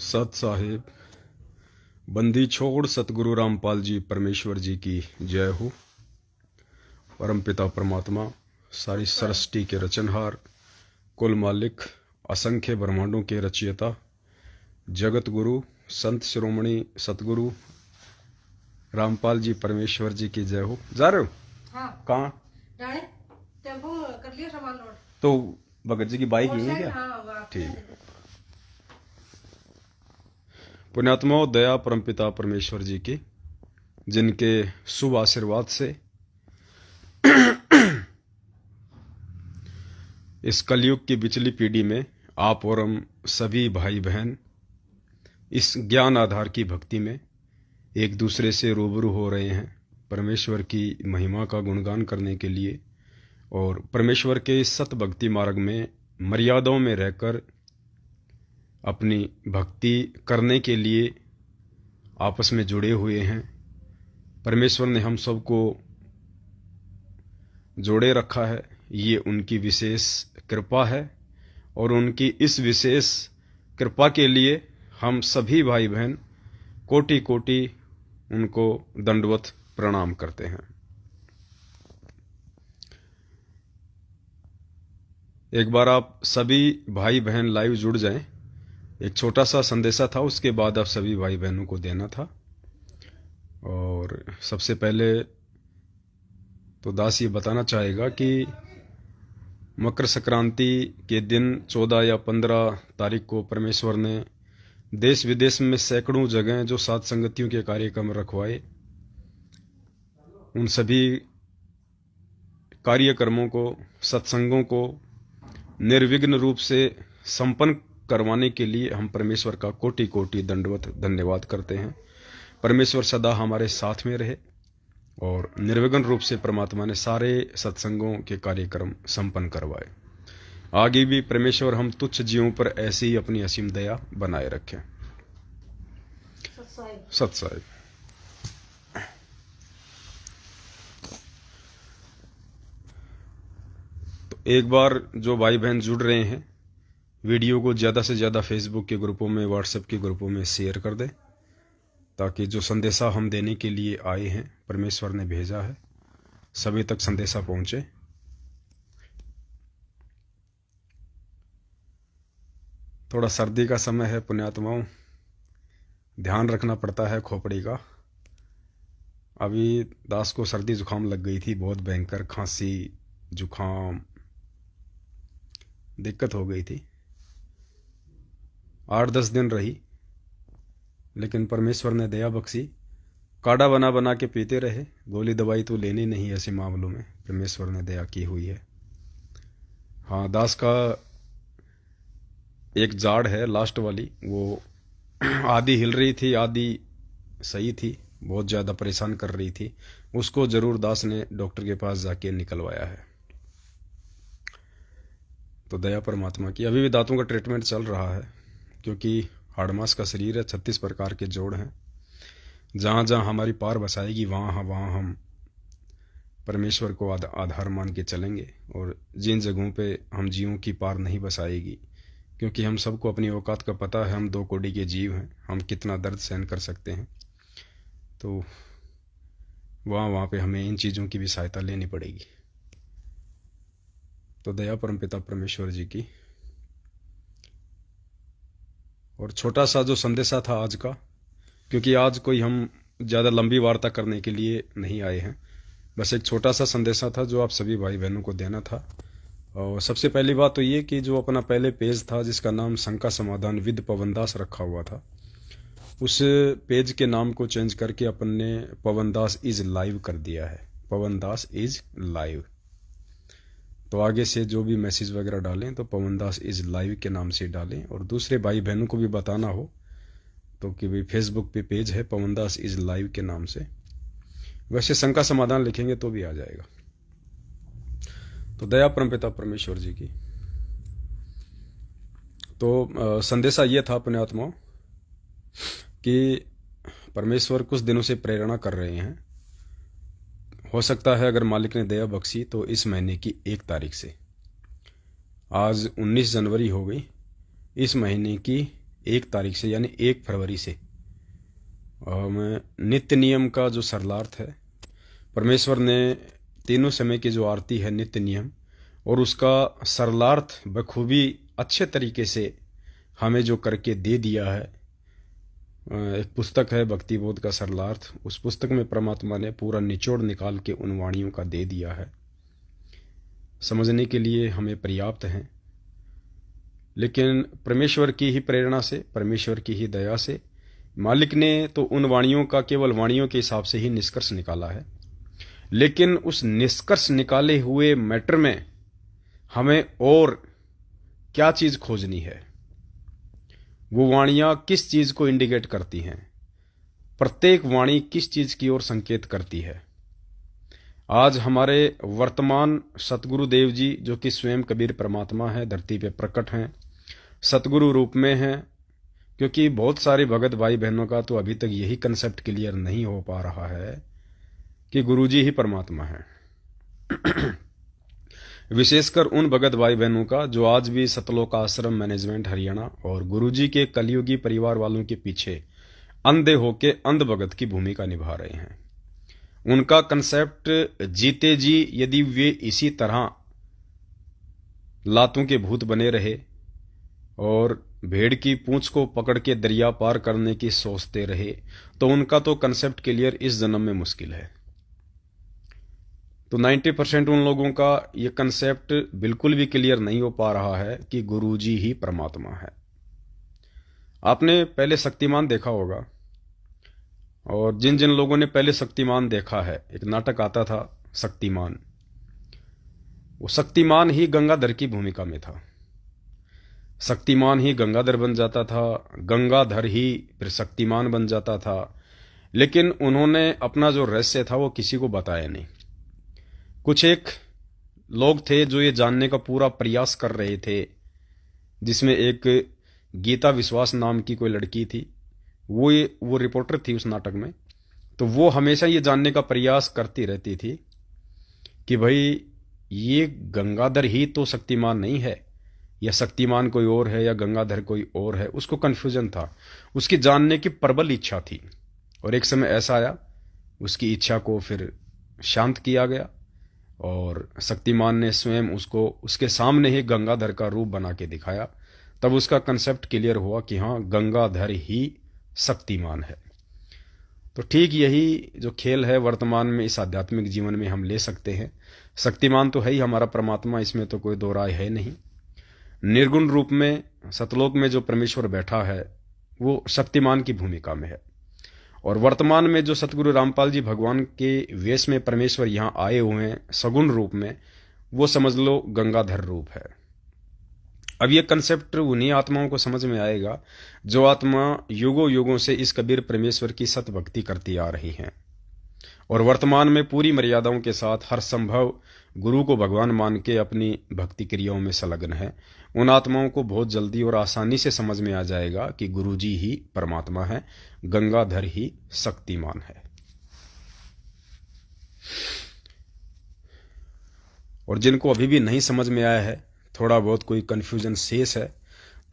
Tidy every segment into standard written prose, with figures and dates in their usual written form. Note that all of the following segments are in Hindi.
सत साहिब बंदी छोड़ सतगुरु रामपाल जी परमेश्वर जी की जय हो। परमपिता परमात्मा सारी सृष्टि के रचनहार, कुल मालिक, असंख्य ब्रह्मांडों के रचयिता, जगत गुरु संत शिरोमणि सतगुरु रामपाल जी परमेश्वर जी की जय हो। जा रहे हो? हाँ। कहाँ? टेम्पो कर लिया सामान लोड। तो भगत जी की बाइक यही है क्या? हाँ, ठीक है। पुण्यात्मा दया परमपिता परमेश्वर जी की, जिनके शुभ आशीर्वाद से इस कलयुग की बिचली पीढ़ी में आप और हम सभी भाई बहन इस ज्ञान आधार की भक्ति में एक दूसरे से रूबरू हो रहे हैं, परमेश्वर की महिमा का गुणगान करने के लिए और परमेश्वर के सत भक्ति मार्ग में मर्यादाओं में रहकर अपनी भक्ति करने के लिए आपस में जुड़े हुए हैं। परमेश्वर ने हम सबको जोड़े रखा है, ये उनकी विशेष कृपा है और उनकी इस विशेष कृपा के लिए हम सभी भाई बहन कोटि कोटि उनको दंडवत प्रणाम करते हैं। एक बार आप सभी भाई बहन लाइव जुड़ जाएं। एक छोटा सा संदेशा था, उसके बाद आप सभी भाई बहनों को देना था। और सबसे पहले तो दास ये बताना चाहेगा कि मकर संक्रांति के दिन 14 या 15 तारीख को परमेश्वर ने देश विदेश में सैकड़ों जगह जो सात संगतियों के कार्यक्रम रखवाए, उन सभी कार्यक्रमों को, सत्संगों को निर्विघ्न रूप से संपन्न करवाने के लिए हम परमेश्वर का कोटि कोटि दंडवत धन्यवाद करते हैं। परमेश्वर सदा हमारे साथ में रहे और निर्विघ्न रूप से परमात्मा ने सारे सत्संगों के कार्यक्रम संपन्न करवाए। आगे भी परमेश्वर हम तुच्छ जीवों पर ऐसे ही अपनी असीम दया बनाए रखें। सत साहिब। तो एक बार जो भाई बहन जुड़ रहे हैं, वीडियो को ज़्यादा से ज़्यादा फेसबुक के ग्रुपों में, व्हाट्सएप के ग्रुपों में शेयर कर दें, ताकि जो संदेशा हम देने के लिए आए हैं, परमेश्वर ने भेजा है, सभी तक संदेशा पहुंचे। थोड़ा सर्दी का समय है पुण्यात्माओं, ध्यान रखना पड़ता है खोपड़ी का। अभी दास को सर्दी जुकाम लग गई थी, बहुत भयंकर खांसी जुकाम दिक्कत हो गई थी। 8-10 दिन रही, लेकिन परमेश्वर ने दया बख्शी। काढ़ा बना बना के पीते रहे, गोली दवाई तो लेनी नहीं। ऐसे मामलों में परमेश्वर ने दया की हुई है। हाँ, दास का एक जाड़ है लास्ट वाली, वो आधी हिल रही थी, आधी सही थी, बहुत ज़्यादा परेशान कर रही थी। उसको जरूर दास ने डॉक्टर के पास जाके निकलवाया है। तो दया परमात्मा की। अभी भी दांतों का ट्रीटमेंट चल रहा है, क्योंकि हाड़मास का शरीर है, 36 प्रकार के जोड़ हैं। जहाँ जहाँ हमारी पार बसाएगी वहाँ हम परमेश्वर को आधार मान के चलेंगे, और जिन जगहों पे हम जीवों की पार नहीं बसाएगी, क्योंकि हम सबको अपनी औकात का पता है, हम 2 कोटि के जीव हैं, हम कितना दर्द सहन कर सकते हैं, तो वहाँ पे हमें इन चीज़ों की भी सहायता लेनी पड़ेगी। तो दया परमपिता परमेश्वर जी की। और छोटा सा जो संदेशा था आज का, क्योंकि आज कोई हम ज़्यादा लंबी वार्ता करने के लिए नहीं आए हैं, बस एक छोटा सा संदेशा था जो आप सभी भाई बहनों को देना था। और सबसे पहली बात तो ये कि जो अपना पहले पेज था जिसका नाम शंका समाधान विद पवनदास रखा हुआ था, उस पेज के नाम को चेंज करके अपन ने पवनदास इज लाइव कर दिया है। पवनदास इज लाइव। तो आगे से जो भी मैसेज वगैरह डालें तो पवनदास इज लाइव के नाम से डालें। और दूसरे भाई बहनों को भी बताना हो तो कि भाई फेसबुक पे पेज है पवनदास इज लाइव के नाम से, वैसे शंका समाधान लिखेंगे तो भी आ जाएगा। तो दया परमपिता परमेश्वर जी की। तो संदेशा ये था पुण्यात्माओं कि परमेश्वर कुछ दिनों से प्रेरणा कर रहे हैं। हो सकता है अगर मालिक ने दया बख्शी तो इस महीने की 1 तारीख से, आज 19 जनवरी हो गई, इस महीने की 1 तारीख से यानी 1 फरवरी से नित्य नियम का जो सरलार्थ है, परमेश्वर ने तीनों समय की जो आरती है नित्य नियम, और उसका सरलार्थ बखूबी अच्छे तरीके से हमें जो करके दे दिया है। एक पुस्तक है भक्ति बोध का सरलार्थ, उस पुस्तक में परमात्मा ने पूरा निचोड़ निकाल के उन वाणियों का दे दिया है। समझने के लिए हमें पर्याप्त हैं, लेकिन परमेश्वर की ही प्रेरणा से, परमेश्वर की ही दया से मालिक ने तो उन वाणियों का केवल वाणियों के हिसाब से ही निष्कर्ष निकाला है, लेकिन उस निष्कर्ष निकाले हुए मैटर में हमें और क्या चीज खोजनी है, वो वाणियां किस चीज को इंडिकेट करती हैं, प्रत्येक वाणी किस चीज की ओर संकेत करती है। आज हमारे वर्तमान सतगुरुदेव जी, जो कि स्वयं कबीर परमात्मा है, धरती पे प्रकट हैं, सतगुरु रूप में हैं, क्योंकि बहुत सारे भगत भाई बहनों का तो अभी तक यही कंसेप्ट क्लियर नहीं हो पा रहा है कि गुरुजी ही परमात्मा है। विशेषकर उन भगत भाई बहनों का जो आज भी सतलोक आश्रम मैनेजमेंट हरियाणा और गुरुजी के कलयुगी परिवार वालों के पीछे अंधे होके अंध भगत की भूमिका निभा रहे हैं। उनका कंसेप्ट जीते जी यदि वे इसी तरह लातों के भूत बने रहे और भेड़ की पूंछ को पकड़ के दरिया पार करने की सोचते रहे, तो उनका तो कंसेप्ट क्लियर इस जन्म में मुश्किल है। तो 90% उन लोगों का ये कंसेप्ट बिल्कुल भी क्लियर नहीं हो पा रहा है कि गुरुजी ही परमात्मा है। आपने पहले शक्तिमान देखा होगा, और जिन जिन लोगों ने पहले शक्तिमान देखा है, एक नाटक आता था शक्तिमान, वो शक्तिमान ही गंगाधर की भूमिका में था। शक्तिमान ही गंगाधर बन जाता था, गंगाधर ही फिर शक्तिमान बन जाता था, लेकिन उन्होंने अपना जो रहस्य था वो किसी को बताया नहीं। कुछ एक लोग थे जो ये जानने का पूरा प्रयास कर रहे थे, जिसमें एक गीता विश्वास नाम की कोई लड़की थी, वो रिपोर्टर थी उस नाटक में। तो वो हमेशा ये जानने का प्रयास करती रहती थी कि भाई ये गंगाधर ही तो शक्तिमान नहीं है, या शक्तिमान कोई और है या गंगाधर कोई और है। उसको कन्फ्यूजन था, उसकी जानने की प्रबल इच्छा थी, और एक समय ऐसा आया उसकी इच्छा को फिर शांत किया गया और शक्तिमान ने स्वयं उसको उसके सामने ही गंगाधर का रूप बना के दिखाया। तब उसका कंसेप्ट क्लियर हुआ कि हाँ, गंगाधर ही शक्तिमान है। तो ठीक यही जो खेल है वर्तमान में इस आध्यात्मिक जीवन में हम ले सकते हैं। शक्तिमान तो है ही हमारा परमात्मा, इसमें तो कोई दो राय है नहीं। निर्गुण रूप में सतलोक में जो परमेश्वर बैठा है वो शक्तिमान की भूमिका में है, और वर्तमान में जो सतगुरु रामपाल जी भगवान के वेश में परमेश्वर यहां आए हुए हैं सगुण रूप में, वो समझ लो गंगाधर रूप है। अब ये कंसेप्ट उन्हीं आत्माओं को समझ में आएगा जो आत्मा युगों युगों से इस कबीर परमेश्वर की सत भक्ति करती आ रही हैं और वर्तमान में पूरी मर्यादाओं के साथ हर संभव गुरु को भगवान मान के अपनी भक्ति क्रियाओं में संलग्न है। उन आत्माओं को बहुत जल्दी और आसानी से समझ में आ जाएगा कि गुरुजी ही परमात्मा है, गंगाधर ही शक्तिमान है। और जिनको अभी भी नहीं समझ में आया है, थोड़ा बहुत कोई कंफ्यूजन शेष है,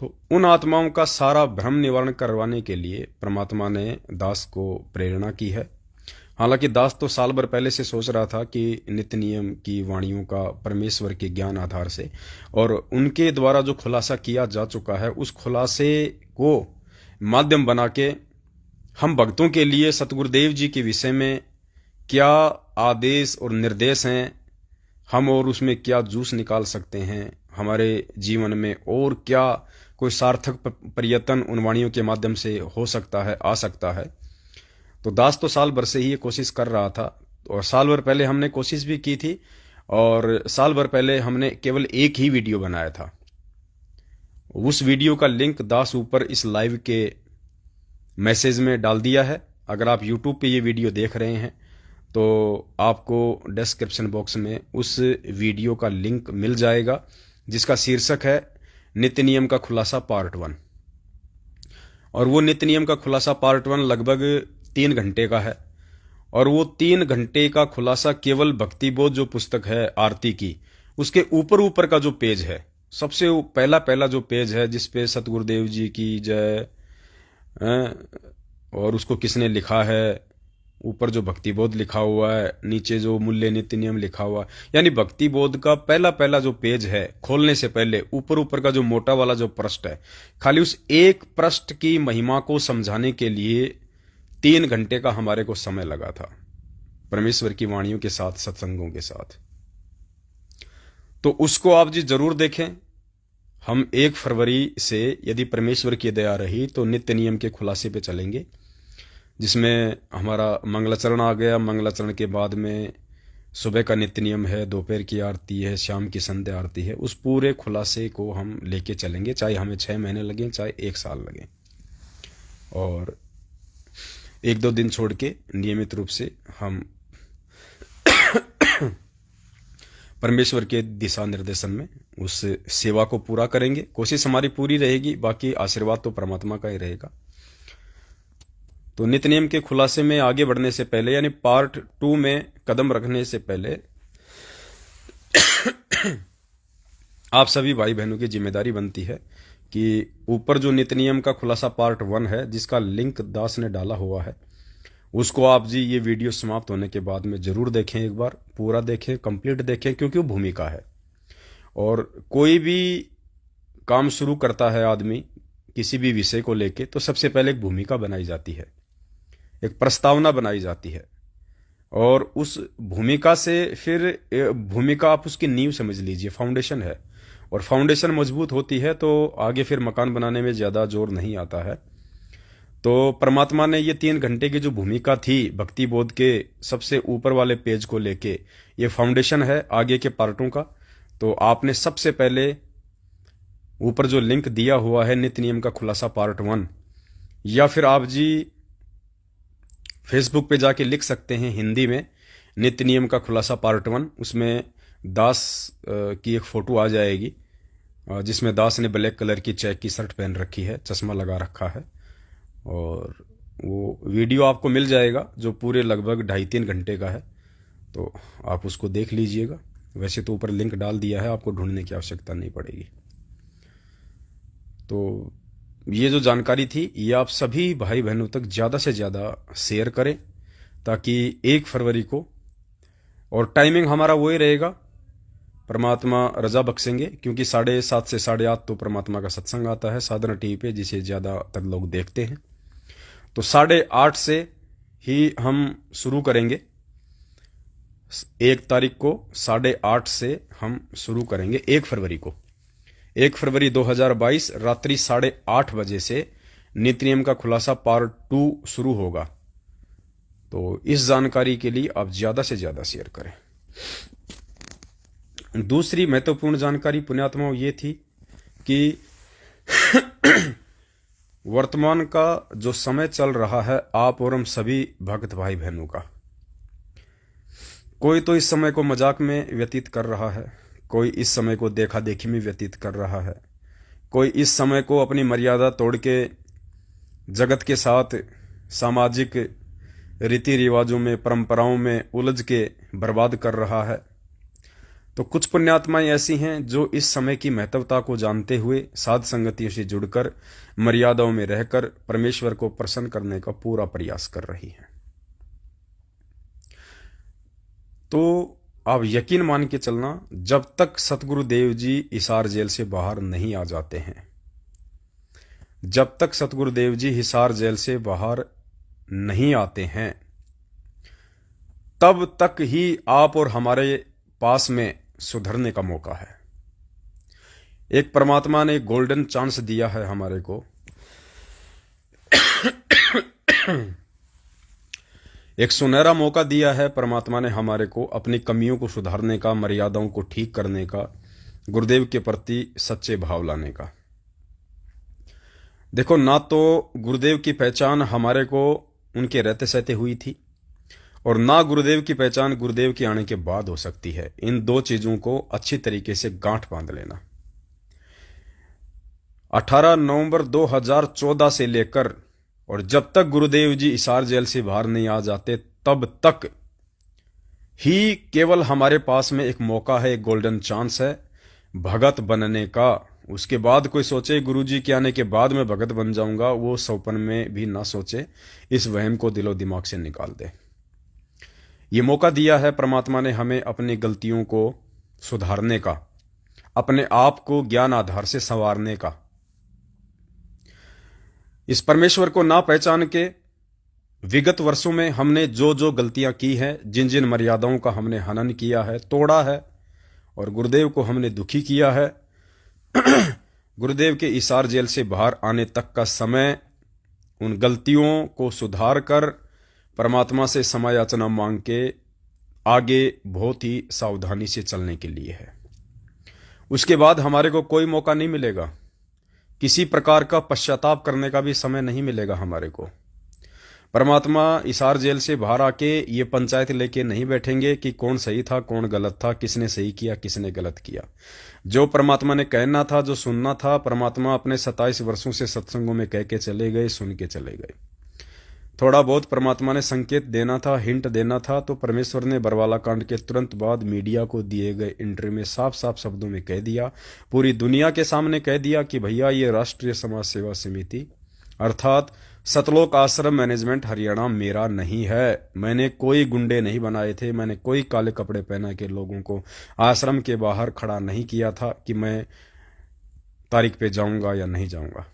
तो उन आत्माओं का सारा भ्रम निवारण करवाने के लिए परमात्मा ने दास को प्रेरणा की है। हालांकि दास तो साल भर पहले से सोच रहा था कि नित्य नियम की वाणियों का परमेश्वर के ज्ञान आधार से और उनके द्वारा जो खुलासा किया जा चुका है उस खुलासे को माध्यम बना के हम भक्तों के लिए सतगुरुदेव जी के विषय में क्या आदेश और निर्देश हैं, हम और उसमें क्या जूस निकाल सकते हैं हमारे जीवन में, और क्या कोई सार्थक प्रयत्न उन वाणियों के माध्यम से हो सकता है, आ सकता है। तो दास तो साल भर से ही ये कोशिश कर रहा था, और साल भर पहले हमने कोशिश भी की थी, और साल भर पहले हमने केवल एक ही वीडियो बनाया था। उस वीडियो का लिंक दास ऊपर इस लाइव के मैसेज में डाल दिया है। अगर आप यूट्यूब पे ये वीडियो देख रहे हैं तो आपको डिस्क्रिप्शन बॉक्स में उस वीडियो का लिंक मिल जाएगा, जिसका शीर्षक है नित्य नियम का खुलासा पार्ट 1। और वो नित्य नियम का खुलासा पार्ट 1 लगभग 3 घंटे का है, और वो 3 घंटे का खुलासा केवल भक्ति बोध जो पुस्तक है आरती की, उसके ऊपर ऊपर का जो पेज है, सबसे पहला पहला जो पेज है जिस पे सतगुरुदेव जी की जय और उसको किसने लिखा है, ऊपर जो भक्ति बोध लिखा हुआ है, नीचे जो मूल्य नित्य नियम लिखा हुआ है, यानी भक्ति बोध का पहला पहला जो पेज है खोलने से पहले ऊपर ऊपर का जो मोटा वाला जो पृष्ठ है, खाली उस एक पृष्ठ की महिमा को समझाने के लिए 3 घंटे का हमारे को समय लगा था, परमेश्वर की वाणियों के साथ, सत्संगों के साथ। तो उसको आप जी जरूर देखें। हम 1 फरवरी से यदि परमेश्वर की दया रही तो नित्य नियम के खुलासे पे चलेंगे, जिसमें हमारा मंगलाचरण आ गया। मंगलाचरण के बाद में सुबह का नित्य नियम है, दोपहर की आरती है, शाम की संध्या आरती है। उस पूरे खुलासे को हम लेके चलेंगे, चाहे हमें 6 महीने लगें, चाहे 1 साल लगे, और 1-2 दिन छोड़ के नियमित रूप से हम परमेश्वर के दिशा निर्देशन में उस सेवा को पूरा करेंगे। कोशिश हमारी पूरी रहेगी, बाकी आशीर्वाद तो परमात्मा का ही रहेगा। तो नित्य नियम के खुलासे में आगे बढ़ने से पहले, यानी पार्ट 2 में कदम रखने से पहले आप सभी भाई बहनों की जिम्मेदारी बनती है कि ऊपर जो नित्य नियम का खुलासा पार्ट 1 है, जिसका लिंक दास ने डाला हुआ है, उसको आप जी ये वीडियो समाप्त होने के बाद में जरूर देखें, एक बार पूरा देखें, कंप्लीट देखें, क्योंकि वो भूमिका है। और कोई भी काम शुरू करता है आदमी किसी भी विषय को लेके, तो सबसे पहले एक भूमिका बनाई जाती है, एक प्रस्तावना बनाई जाती है, और उस भूमिका से फिर भूमिका आप उसकी नींव समझ लीजिए, फाउंडेशन है, और फाउंडेशन मजबूत होती है तो आगे फिर मकान बनाने में ज्यादा जोर नहीं आता है। तो परमात्मा ने ये 3 घंटे की जो भूमिका थी भक्ति बोध के सबसे ऊपर वाले पेज को लेके, ये फाउंडेशन है आगे के पार्टों का। तो आपने सबसे पहले ऊपर जो लिंक दिया हुआ है नित्य नियम का खुलासा पार्ट 1, या फिर आप जी फेसबुक पे जाके लिख सकते हैं हिंदी में नित्य नियम का खुलासा पार्ट 1, उसमें दास की एक फोटो आ जाएगी, जिसमें दास ने ब्लैक कलर की चेक की शर्ट पहन रखी है, चश्मा लगा रखा है, और वो वीडियो आपको मिल जाएगा जो पूरे लगभग 2.5-3 घंटे का है। तो आप उसको देख लीजिएगा। वैसे तो ऊपर लिंक डाल दिया है, आपको ढूंढने की आवश्यकता नहीं पड़ेगी। तो ये जो जानकारी थी ये आप सभी भाई बहनों तक ज़्यादा से ज़्यादा शेयर करें, ताकि 1 फरवरी को, और टाइमिंग हमारा वही रहेगा, परमात्मा रजा बख्शेंगे, क्योंकि 7:30 से 8:30 तो परमात्मा का सत्संग आता है साधना टीवी पे, जिसे ज़्यादातर लोग देखते हैं। तो 8:30 से ही हम शुरू करेंगे। 1 तारीख को 8:30 से हम शुरू करेंगे, 1 फरवरी को, 1 फरवरी 2022 रात्रि 8:30 बजे से नित्य नियम का खुलासा पार्ट 2 शुरू होगा। तो इस जानकारी के लिए आप ज्यादा से ज्यादा शेयर करें। दूसरी महत्वपूर्ण जानकारी पुण्यात्माओं ये थी कि वर्तमान का जो समय चल रहा है आप और हम सभी भक्त भाई बहनों का, कोई तो इस समय को मजाक में व्यतीत कर रहा है, कोई इस समय को देखा देखी में व्यतीत कर रहा है, कोई इस समय को अपनी मर्यादा तोड़ के जगत के साथ सामाजिक रीति रिवाजों में, परंपराओं में उलझ के बर्बाद कर रहा है। तो कुछ पुण्यात्माएं ऐसी हैं जो इस समय की महत्वता को जानते हुए साध संगतियों से जुड़कर मर्यादाओं में रहकर परमेश्वर को प्रसन्न करने का पूरा प्रयास कर रही हैं। तो आप यकीन मान के चलना, जब तक सतगुरुदेव जी हिसार जेल से बाहर नहीं आ जाते हैं, जब तक सतगुरुदेव जी हिसार जेल से बाहर नहीं आते हैं, तब तक ही आप और हमारे पास में सुधरने का मौका है। एक परमात्मा ने गोल्डन चांस दिया है हमारे को, एक सुनहरा मौका दिया है परमात्मा ने हमारे को अपनी कमियों को सुधारने का, मर्यादाओं को ठीक करने का, गुरुदेव के प्रति सच्चे भाव लाने का। देखो, ना तो गुरुदेव की पहचान हमारे को उनके रहते सहते हुई थी, और ना गुरुदेव की पहचान गुरुदेव के आने के बाद हो सकती है। इन 2 चीजों को अच्छी तरीके से गांठ बांध लेना। 18 नवंबर 2014 से लेकर और जब तक गुरुदेव जी हिसार जेल से बाहर नहीं आ जाते, तब तक ही केवल हमारे पास में एक मौका है, एक गोल्डन चांस है। भगत बनने का। उसके बाद कोई सोचे गुरुजी के आने के बाद मैं भगत बन जाऊंगा, वो सपन में भी ना सोचे। इस वहम को दिलो दिमाग से निकाल दे। ये मौका दिया है परमात्मा ने हमें अपनी गलतियों को सुधारने का, अपने आप को ज्ञान आधार से संवारने का। इस परमेश्वर को ना पहचान के विगत वर्षों में हमने जो जो गलतियां की हैं, जिन जिन मर्यादाओं का हमने हनन किया है, तोड़ा है, और गुरुदेव को हमने दुखी किया है, गुरुदेव के इसार जेल से बाहर आने तक का समय उन गलतियों को सुधार कर परमात्मा से समय याचना मांग के आगे बहुत ही सावधानी से चलने के लिए है। उसके बाद हमारे को कोई मौका नहीं मिलेगा, किसी प्रकार का पश्चाताप करने का भी समय नहीं मिलेगा हमारे को। परमात्मा इसार जेल से बाहर आके ये पंचायत लेके नहीं बैठेंगे कि कौन सही था कौन गलत था, किसने सही किया किसने गलत किया। जो परमात्मा ने कहना था, जो सुनना था, परमात्मा अपने 27 वर्षों से सत्संगों में कह के चले गए, सुन के चले गए। थोड़ा बहुत परमात्मा ने संकेत देना था, हिंट देना था, तो परमेश्वर ने बरवाला कांड के तुरंत बाद मीडिया को दिए गए इंटरव्यू में साफ साफ शब्दों में कह दिया, पूरी दुनिया के सामने कह दिया कि भैया ये राष्ट्रीय समाज सेवा समिति अर्थात सतलोक आश्रम मैनेजमेंट हरियाणा मेरा नहीं है। मैंने कोई गुंडे नहीं बनाए थे, मैंने कोई काले कपड़े पहना के लोगों को आश्रम के बाहर खड़ा नहीं किया था कि मैं तारीख पे जाऊंगा या नहीं जाऊंगा।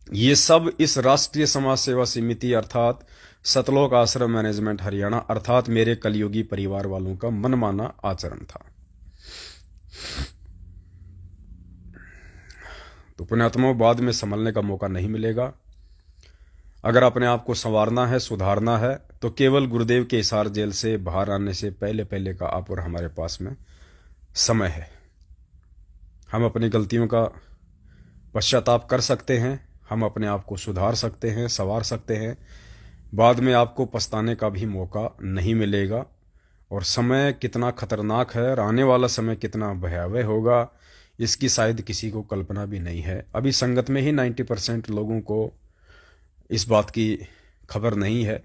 ये सब इस राष्ट्रीय समाज सेवा समिति अर्थात सतलोक आश्रम मैनेजमेंट हरियाणा अर्थात मेरे कलयुगी परिवार वालों का मनमाना आचरण था। तो पुण्यात्माओं, बाद में संभलने का मौका नहीं मिलेगा। अगर अपने आप को संवारना है, सुधारना है, तो केवल गुरुदेव के इसार जेल से बाहर आने से पहले पहले का आप और हमारे पास में समय है। हम अपनी गलतियों का पश्चाताप कर सकते हैं, हम अपने आप को सुधार सकते हैं, संवार सकते हैं। बाद में आपको पछताने का भी मौका नहीं मिलेगा। और समय कितना खतरनाक है और आने वाला समय कितना भयावह होगा, इसकी शायद किसी को कल्पना भी नहीं है। अभी संगत में ही 90% लोगों को इस बात की खबर नहीं है।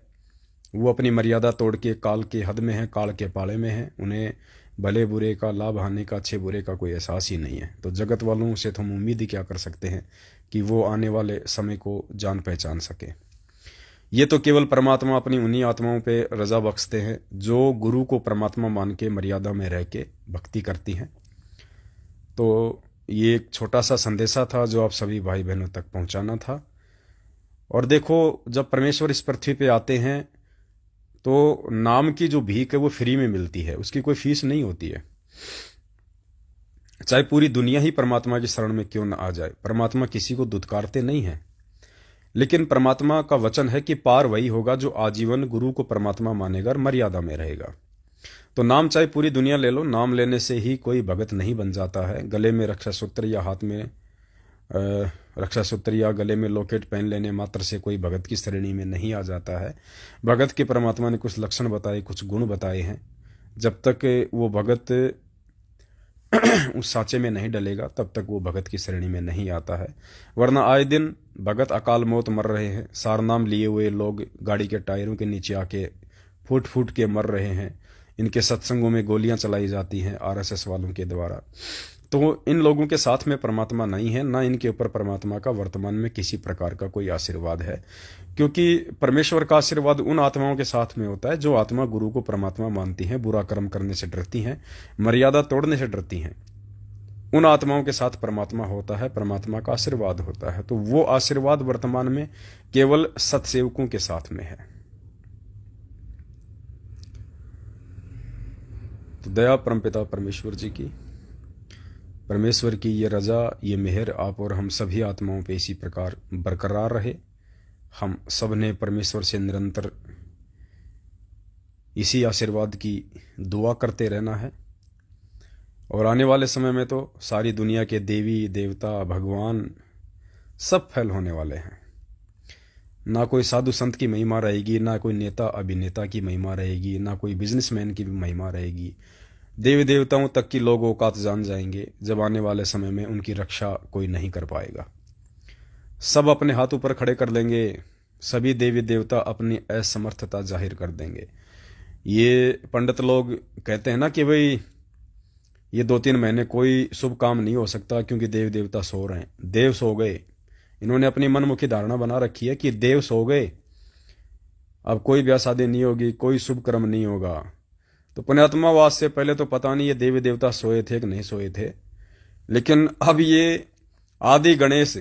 वो अपनी मर्यादा तोड़ के काल के हद में है, काल के पाले में है। उन्हें भले बुरे का, लाभ हानि का, अच्छे बुरे का कोई एहसास ही नहीं है। तो जगत वालों से तो हम उम्मीद ही क्या कर सकते हैं कि वो आने वाले समय को जान पहचान सके। ये तो केवल परमात्मा अपनी उन्हीं आत्माओं पे रजा बख्शते हैं जो गुरु को परमात्मा मान के मर्यादा में रह के भक्ति करती हैं। तो ये एक छोटा सा संदेशा था जो आप सभी भाई बहनों तक पहुंचाना था। और देखो, जब परमेश्वर इस पृथ्वी पे आते हैं तो नाम की जो भीख है वो फ्री में मिलती है, उसकी कोई फीस नहीं होती है। चाहे पूरी दुनिया ही परमात्मा की शरण में क्यों न आ जाए, परमात्मा किसी को दुत्कारते नहीं है। लेकिन परमात्मा का वचन है कि पार वही होगा जो आजीवन गुरु को परमात्मा मानेगा और मर्यादा में रहेगा। तो नाम चाहे पूरी दुनिया ले लो, नाम लेने से ही कोई भगत नहीं बन जाता है। गले में रक्षा सूत्र या हाथ में रक्षा सूत्र या गले में लॉकेट पहन लेने मात्र से कोई भगत की श्रेणी में नहीं आ जाता है। भगत के परमात्मा ने कुछ लक्षण बताए, कुछ गुण बताए हैं। जब तक वो भगत उस सांचे में नहीं डलेगा तब तक वो भगत की श्रेणी में नहीं आता है। वरना आए दिन भगत अकाल मौत मर रहे हैं। सार नाम लिए हुए लोग गाड़ी के टायरों के नीचे आके फूट फूट के मर रहे हैं। इनके सत्संगों में गोलियां चलाई जाती हैं आरएसएस वालों के द्वारा। तो इन लोगों के साथ में परमात्मा नहीं है, ना इनके ऊपर परमात्मा का वर्तमान में किसी प्रकार का कोई आशीर्वाद है। क्योंकि परमेश्वर का आशीर्वाद उन आत्माओं के साथ में होता है जो आत्मा गुरु को परमात्मा मानती हैं, बुरा कर्म करने से डरती हैं, मर्यादा तोड़ने से डरती हैं। उन आत्माओं के साथ परमात्मा होता है, परमात्मा का आशीर्वाद होता है। तो वो आशीर्वाद वर्तमान में केवल सत्सेवकों के साथ में है। तो दया परमपिता परमेश्वर जी की, परमेश्वर की ये रजा, ये मेहर आप और हम सभी आत्माओं पे इसी प्रकार बरकरार रहे। हम सब ने परमेश्वर से निरंतर इसी आशीर्वाद की दुआ करते रहना है। और आने वाले समय में तो सारी दुनिया के देवी देवता भगवान सब फैल होने वाले हैं। ना कोई साधु संत की महिमा रहेगी, ना कोई नेता अभिनेता की महिमा रहेगी, ना कोई बिजनेसमैन की भी महिमा रहेगी। देवी देवताओं तक की लोग औकात जान जाएंगे। जब आने वाले समय में उनकी रक्षा कोई नहीं कर पाएगा। सब अपने हाथ ऊपर खड़े कर लेंगे। सभी देवी देवता अपनी असमर्थता जाहिर कर देंगे। ये पंडित लोग कहते हैं ना कि भाई ये 2-3 महीने कोई शुभ काम नहीं हो सकता, क्योंकि देव देवता सो रहे हैं। देव सो गए, इन्होंने अपनी मनमुखी धारणा बना रखी है कि देव सो गए, अब कोई ब्याह शादी नहीं होगी, कोई शुभ कर्म नहीं होगा। तो पुण्यात्मावास से पहले तो पता नहीं ये देवी देवता सोए थे कि नहीं सोए थे, लेकिन अब ये आदि गणेश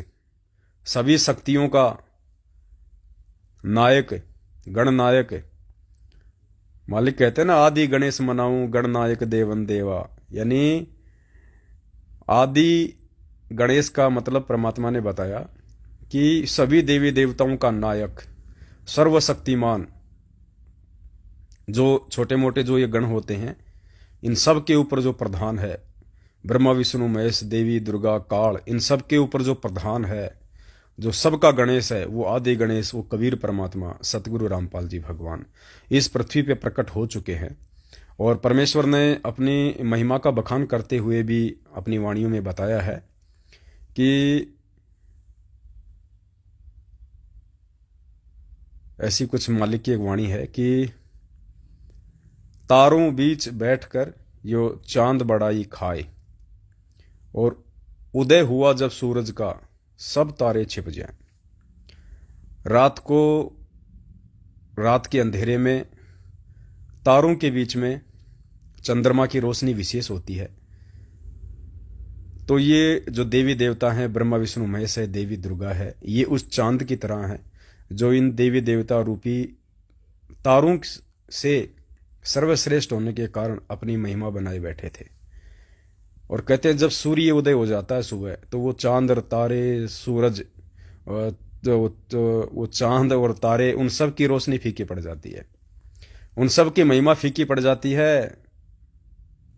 सभी शक्तियों का नायक, गणनायक, मालिक कहते हैं ना, आदि गणेश मनाऊं गणनायक देवन देवा, यानी आदि गणेश का मतलब परमात्मा ने बताया कि सभी देवी देवताओं का नायक, सर्वशक्तिमान, जो छोटे मोटे जो ये गण होते हैं, इन सब के ऊपर जो प्रधान है, ब्रह्मा विष्णु महेश, देवी दुर्गा काल, इन सब के ऊपर जो प्रधान है, जो सबका गणेश है, वो आदि गणेश, वो कबीर परमात्मा सतगुरु रामपाल जी भगवान इस पृथ्वी पे प्रकट हो चुके हैं। और परमेश्वर ने अपनी महिमा का बखान करते हुए भी अपनी वाणियों में बताया है कि ऐसी कुछ मालिक की एक वाणी है कि तारों बीच बैठकर यो चांद बड़ाई खाए, और उदय हुआ जब सूरज का सब तारे छिप जाएं। रात के अंधेरे में तारों के बीच में चंद्रमा की रोशनी विशेष होती है। तो ये जो देवी देवता हैं, ब्रह्मा विष्णु महेश है, देवी दुर्गा है, ये उस चांद की तरह हैं जो इन देवी देवता रूपी तारों से सर्वश्रेष्ठ होने के कारण अपनी महिमा बनाए बैठे थे। और कहते हैं जब सूर्य उदय हो जाता है सुबह, तो वो चांद और तारे, सूरज, वो चांद और तारे, उन सब की रोशनी फीकी पड़ जाती है, उन सब की महिमा फीकी पड़ जाती है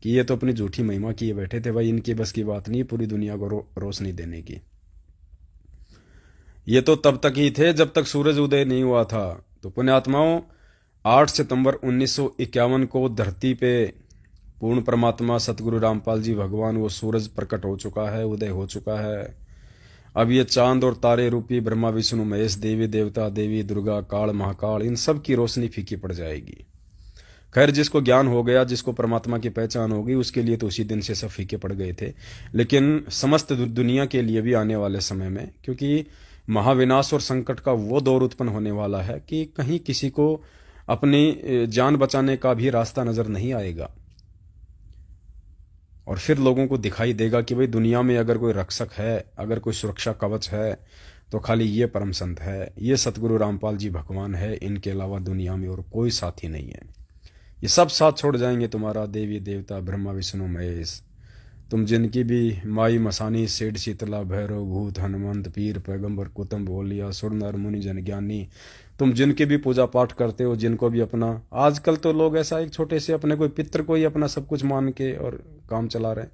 कि ये तो अपनी झूठी महिमा किए बैठे थे भाई, इनकी बस की बात नहीं पूरी दुनिया को रोशनी देने की। ये तो तब तक ही थे जब तक सूरज उदय नहीं हुआ था। तो पुण्यात्माओं, 8 सितंबर 1951 को धरती पे पूर्ण परमात्मा सतगुरु रामपाल जी भगवान, वो सूरज प्रकट हो चुका है, उदय हो चुका है। अब ये चांद और तारे रूपी ब्रह्मा विष्णु महेश, देवी देवता, देवी दुर्गा काल महाकाल, इन सब की रोशनी फीकी पड़ जाएगी। खैर, जिसको ज्ञान हो गया, जिसको परमात्मा की पहचान होगी, उसके लिए तो उसी दिन से सब फीके पड़ गए थे। लेकिन समस्त दुनिया के लिए भी आने वाले समय में, क्योंकि महाविनाश और संकट का वो दौर उत्पन्न होने वाला है कि कहीं किसी को अपनी जान बचाने का भी रास्ता नजर नहीं आएगा, और फिर लोगों को दिखाई देगा कि भाई दुनिया में अगर कोई रक्षक है, अगर कोई सुरक्षा कवच है, तो खाली ये परम संत है, ये सतगुरु रामपाल जी भगवान है, इनके अलावा दुनिया में और कोई साथी नहीं है। ये सब साथ छोड़ जाएंगे तुम्हारा, देवी देवता ब्रह्मा विष्णु महेश, तुम जिनकी भी माई मसानी, सेठ शीतला, भैरव, भूत, हनुमंत, पीर, पैगंबर, कुतुम, बोलिया, सुर, नर, मुनि, जन, ज्ञानी, तुम जिनके भी पूजा पाठ करते हो, जिनको भी अपना, आजकल तो लोग ऐसा एक छोटे से अपने कोई पितर को ही अपना सब कुछ मान के और काम चला रहे हैं,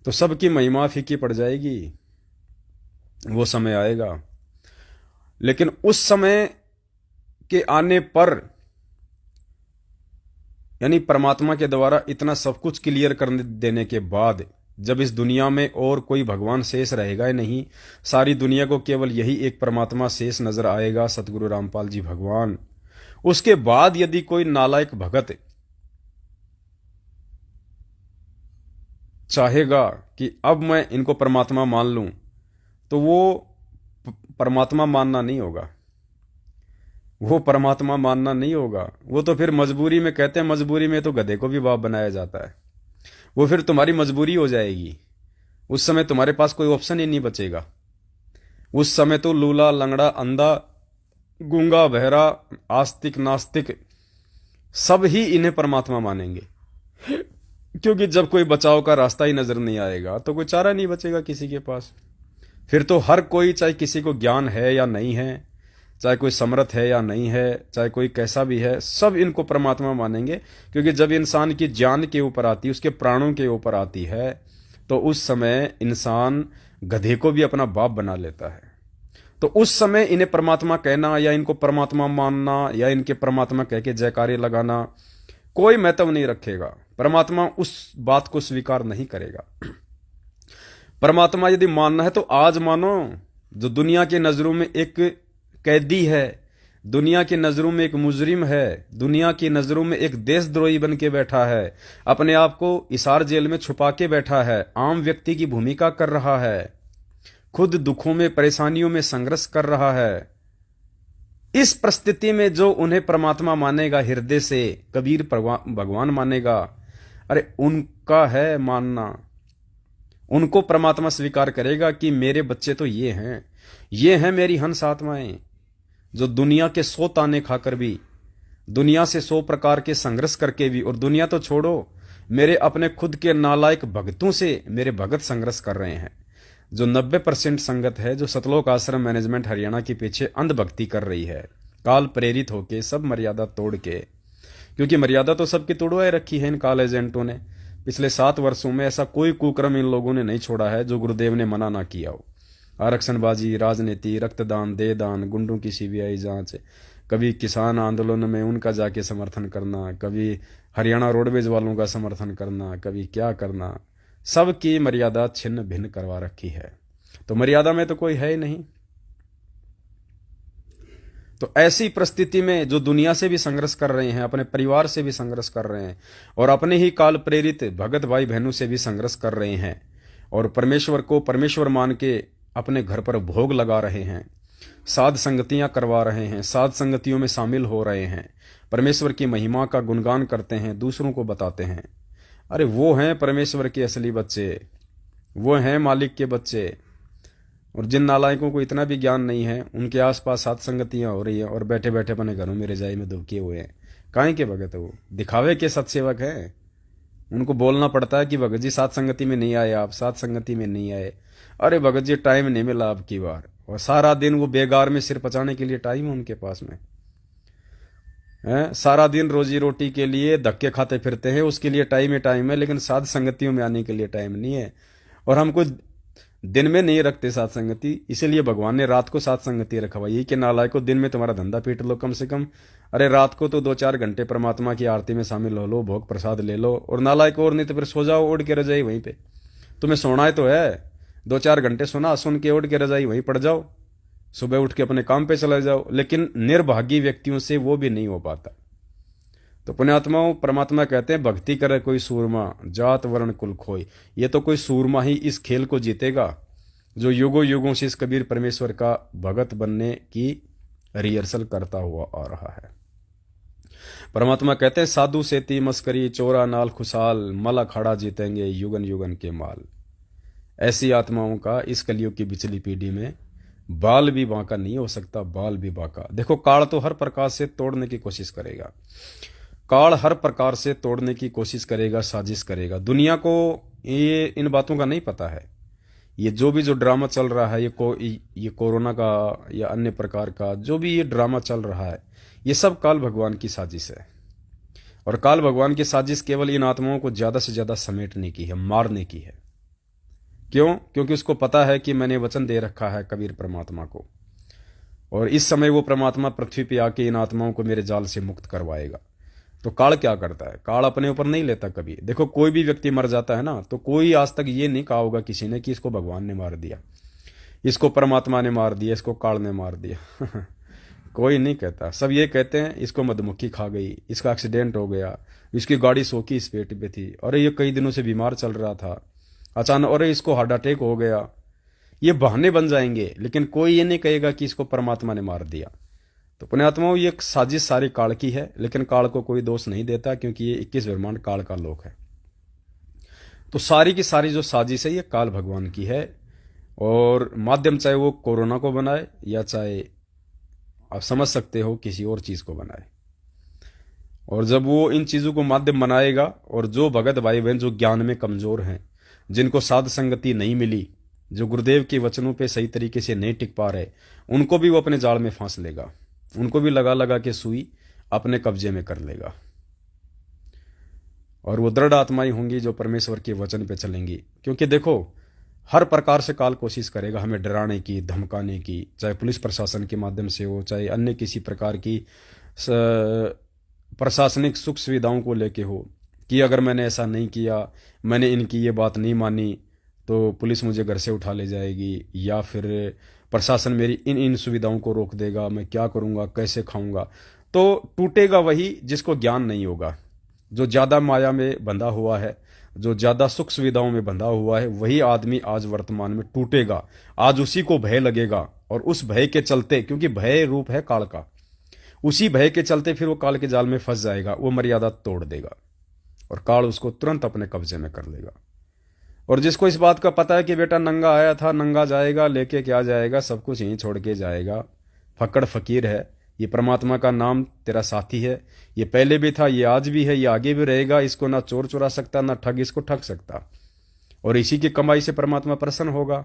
तो सबकी महिमा फीकी पड़ जाएगी। वो समय आएगा, लेकिन उस समय के आने पर, यानी परमात्मा के द्वारा इतना सब कुछ क्लियर कर देने के बाद, जब इस दुनिया में और कोई भगवान शेष रहेगा ही नहीं, सारी दुनिया को केवल यही एक परमात्मा शेष नजर आएगा, सतगुरु रामपाल जी भगवान। उसके बाद यदि कोई नालायक भगत चाहेगा कि अब मैं इनको परमात्मा मान लूं, तो वो परमात्मा मानना नहीं होगा, वो परमात्मा मानना नहीं होगा। वो तो फिर मजबूरी में, कहते हैं मजबूरी में तो गधे को भी बाप बनाया जाता है, वो फिर तुम्हारी मजबूरी हो जाएगी। उस समय तुम्हारे पास कोई ऑप्शन ही नहीं बचेगा। उस समय तो लूला, लंगड़ा, अंधा, गूंगा, बहरा, आस्तिक, नास्तिक, सब ही इन्हें परमात्मा मानेंगे, क्योंकि जब कोई बचाव का रास्ता ही नजर नहीं आएगा तो कोई चारा नहीं बचेगा किसी के पास। फिर तो हर कोई, चाहे किसी को ज्ञान है या नहीं है, चाहे कोई समर्थ है या नहीं है, चाहे कोई कैसा भी है, सब इनको परमात्मा मानेंगे। क्योंकि जब इंसान की जान के ऊपर आती है, उसके प्राणों के ऊपर आती है, तो उस समय इंसान गधे को भी अपना बाप बना लेता है। तो उस समय इन्हें परमात्मा कहना या इनको परमात्मा मानना या इनके परमात्मा कह के जयकारे लगाना कोई महत्व नहीं रखेगा। परमात्मा उस बात को स्वीकार नहीं करेगा। परमात्मा यदि मानना है तो आज मानो, जो दुनिया की नजरों में एक कैदी है, दुनिया की नजरों में एक मुजरिम है, दुनिया की नजरों में एक देशद्रोही बन के बैठा है, अपने आप को हिसार जेल में छुपा के बैठा है, आम व्यक्ति की भूमिका कर रहा है, खुद दुखों में परेशानियों में संघर्ष कर रहा है। इस परिस्थिति में जो उन्हें परमात्मा मानेगा, हृदय से कबीर भगवान मानेगा, अरे उनका है मानना, उनको परमात्मा स्वीकार करेगा कि मेरे बच्चे तो ये हैं मेरी हंस आत्माएं, जो दुनिया के 100 ताने खाकर भी, दुनिया से 100 प्रकार के संघर्ष करके भी, और दुनिया तो छोड़ो, मेरे अपने खुद के नालायक भक्तों से मेरे भगत संघर्ष कर रहे हैं। जो 90% संगत है, जो सतलोक आश्रम मैनेजमेंट हरियाणा के पीछे अंधभक्ति कर रही है, काल प्रेरित होके, सब मर्यादा तोड़ के, क्योंकि मर्यादा तो सबकी तोड़वाए रखी है इन काल एजेंटों ने। पिछले 7 वर्षों में ऐसा कोई कुक्रम इन लोगों ने नहीं छोड़ा है जो गुरुदेव ने मना ना किया हो। आरक्षणबाजी, राजनीति, रक्तदान, देहदान, गुंडों की सीबीआई जांच, कभी किसान आंदोलन में उनका जाके समर्थन करना, कभी हरियाणा रोडवेज वालों का समर्थन करना, कभी क्या करना, सबकी मर्यादा छिन्न भिन्न करवा रखी है। तो मर्यादा में तो कोई है ही नहीं। तो ऐसी परिस्थिति में जो दुनिया से भी संघर्ष कर रहे हैं, अपने परिवार से भी संघर्ष कर रहे हैं, और अपने ही काल प्रेरित भगत भाई बहनों से भी संघर्ष कर रहे हैं, और परमेश्वर को परमेश्वर मान के अपने घर पर भोग लगा रहे हैं, साध संगतियां करवा रहे हैं, साध संगतियों में शामिल हो रहे हैं, परमेश्वर की महिमा का गुणगान करते हैं, दूसरों को बताते हैं, अरे वो हैं परमेश्वर के असली बच्चे, वो हैं मालिक के बच्चे। और जिन नालायकों को इतना भी ज्ञान नहीं है, उनके आसपास साध संगतियां हो रही है और बैठे बैठे अपने घरों में रजाई में दुबके हुए हैं। काहे के भगत है वो? दिखावे के सत्सेवक हैं। उनको बोलना पड़ता है कि भगत जी साथ संगति में नहीं आए, आप साथ संगति में नहीं आए। अरे भगत जी टाइम नहीं मिला अब की बार, और सारा दिन वो बेगार में सिर पचाने के लिए टाइम है उनके पास में है। सारा दिन रोजी रोटी के लिए धक्के खाते फिरते हैं, उसके लिए टाइम है, लेकिन साध संगतियों में आने के लिए टाइम नहीं है। और हमको दिन में नहीं रखते साथ संगति, इसीलिए भगवान ने रात को साथ संगति रखवाई कि नालायकों दिन में तुम्हारा धंधा पीट लो कम से कम, अरे रात को तो 2-4 घंटे परमात्मा की आरती में शामिल हो लो, भोग प्रसाद ले लो, और नालायक और नहीं तो फिर सो जाओ ओढ़ के रजाई वहीं पे। तुम्हें सोना है तो है, 2-4 घंटे सुन के ओढ़ के रजाई वहीं पड़ जाओ, सुबह उठ के अपने काम पे चले जाओ। लेकिन निर्भागी व्यक्तियों से वो भी नहीं हो पाता। तो पुण्यात्माओं, परमात्मा कहते हैं भक्ति करे कोई सूरमा, जात वर्ण कुल खोई। ये तो कोई सूरमा ही इस खेल को जीतेगा जो युगों युगों से इस कबीर परमेश्वर का भगत बनने की रिहर्सल करता हुआ आ रहा है। परमात्मा कहते हैं साधु सेती मस्करी, चोरा नाल खुशाल, मल अखाड़ा जीतेंगे युगन युगन के माल। ऐसी आत्माओं का इस कलियुग की पिछली पीढ़ी में बाल भी बांका नहीं हो सकता, बाल भी बांका। देखो, काल तो हर प्रकार से तोड़ने की कोशिश करेगा, काल हर प्रकार से तोड़ने की कोशिश करेगा, साजिश करेगा। दुनिया को ये इन बातों का नहीं पता है। ये जो ड्रामा चल रहा है, ये कोरोना का या अन्य प्रकार का जो भी ये ड्रामा चल रहा है, ये सब काल भगवान की साजिश है। और काल भगवान की साजिश केवल इन आत्माओं को ज्यादा से ज्यादा समेटने की है, मारने की है। क्यों? क्योंकि उसको पता है कि मैंने वचन दे रखा है कबीर परमात्मा को, और इस समय वो परमात्मा पृथ्वी पे आके इन आत्माओं को मेरे जाल से मुक्त करवाएगा। तो काल क्या करता है? काल अपने ऊपर नहीं लेता कभी। देखो, कोई भी व्यक्ति मर जाता है ना, तो कोई आज तक ये नहीं कहा होगा किसी ने कि इसको भगवान ने मार दिया, इसको परमात्मा ने मार दिया, इसको काल ने मार दिया। कोई नहीं कहता। सब ये कहते हैं इसको मधुमक्खी खा गई, इसका एक्सीडेंट हो गया, इसकी गाड़ी सो की इस पेट पे थी, और ये कई दिनों से बीमार चल रहा था अचानक, और इसको हार्ट अटैक हो गया। ये बहाने बन जाएंगे, लेकिन कोई ये नहीं कहेगा कि इसको परमात्मा ने मार दिया। तो पुण्यात्माओं, ये साजिश सारी काल की है, लेकिन काल को कोई दोष नहीं देता, क्योंकि ये 21 ब्रह्मांड काल का लोक है। तो सारी की सारी जो साजिश है ये काल भगवान की है। और माध्यम चाहे वो कोरोना को बनाए, या चाहे आप समझ सकते हो किसी और चीज को बनाए। और जब वो इन चीजों को माध्यम बनाएगा, और जो भगत भाई बहन जो ज्ञान में कमजोर हैं, जिनको साध संगति नहीं मिली, जो गुरुदेव के वचनों पे सही तरीके से नहीं टिक पा रहे, उनको भी वो अपने जाल में फांस लेगा, उनको भी लगा लगा के सुई अपने कब्जे में कर लेगा। और वो दृढ़ आत्माएं होंगी जो परमेश्वर के वचन पे चलेंगी। क्योंकि देखो, हर प्रकार से काल कोशिश करेगा हमें डराने की, धमकाने की, चाहे पुलिस प्रशासन के माध्यम से हो, चाहे अन्य किसी प्रकार की प्रशासनिक सुख सुविधाओं को लेके हो, कि अगर मैंने ऐसा नहीं किया, मैंने इनकी ये बात नहीं मानी, तो पुलिस मुझे घर से उठा ले जाएगी, या फिर प्रशासन मेरी इन इन सुविधाओं को रोक देगा, मैं क्या करूंगा, कैसे खाऊंगा। तो टूटेगा वही जिसको ज्ञान नहीं होगा, जो ज्यादा माया में बंधा हुआ है, जो ज्यादा सुख सुविधाओं में बंधा हुआ है, वही आदमी आज वर्तमान में टूटेगा। आज उसी को भय लगेगा, और उस भय के चलते, क्योंकि भय रूप है काल का, उसी भय के चलते फिर वो काल के जाल में फंस जाएगा, वो मर्यादा तोड़ देगा और काल उसको तुरंत अपने कब्जे में कर लेगा। और जिसको इस बात का पता है कि बेटा नंगा आया था नंगा जाएगा, लेके क्या जाएगा, सब कुछ यहीं छोड़ के जाएगा, फकड़ फकीर है, ये परमात्मा का नाम तेरा साथी है, ये पहले भी था, ये आज भी है, ये आगे भी रहेगा, इसको ना चोर चुरा सकता, ना ठग इसको ठग सकता, और इसी की कमाई से परमात्मा प्रसन्न होगा।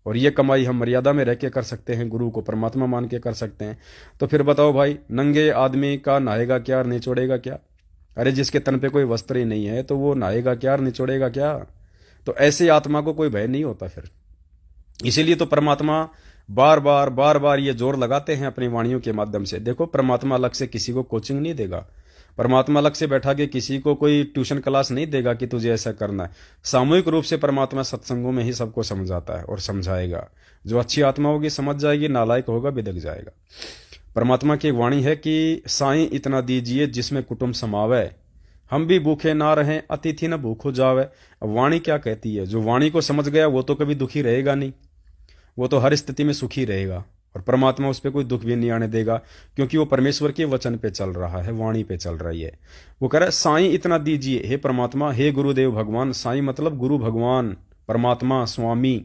और ये कमाई हम मर्यादा में रह के कर सकते हैं, गुरु को परमात्मा मान के कर सकते हैं। तो फिर बताओ भाई, नंगे आदमी का नहाएगा क्या और निचोड़ेगा क्या? अरे जिसके तन पे कोई वस्त्र ही नहीं है तो वो नहाएगा क्या और निचोड़ेगा क्या? तो ऐसे आत्मा को कोई भय नहीं होता फिर। इसीलिए तो परमात्मा बार बार ये जोर लगाते हैं अपनी वाणियों के माध्यम से। देखो, परमात्मा अलग से किसी को कोचिंग नहीं देगा, परमात्मा अलग से बैठा के किसी को कोई ट्यूशन क्लास नहीं देगा कि तुझे ऐसा करना है। सामूहिक रूप से परमात्मा सत्संगों में ही सबको समझाता है और समझाएगा। जो अच्छी आत्मा होगी समझ जाएगी, नालायक होगा बिदक जाएगा। परमात्मा की वाणी है कि साईं इतना दीजिए जिसमें कुटुंब समावे, हम भी भूखे ना रहें अतिथि न भूखो जावे। अब वाणी क्या कहती है? जो वाणी को समझ गया वो तो कभी दुखी रहेगा नहीं, वो तो हर स्थिति में सुखी रहेगा, और परमात्मा उस पर कोई दुख भी नहीं आने देगा, क्योंकि वो परमेश्वर के वचन पे चल रहा है, वाणी पे चल रही है। वो कह रहा है साईं इतना दीजिए, हे परमात्मा, हे गुरुदेव भगवान। साईं मतलब गुरु भगवान, परमात्मा, स्वामी।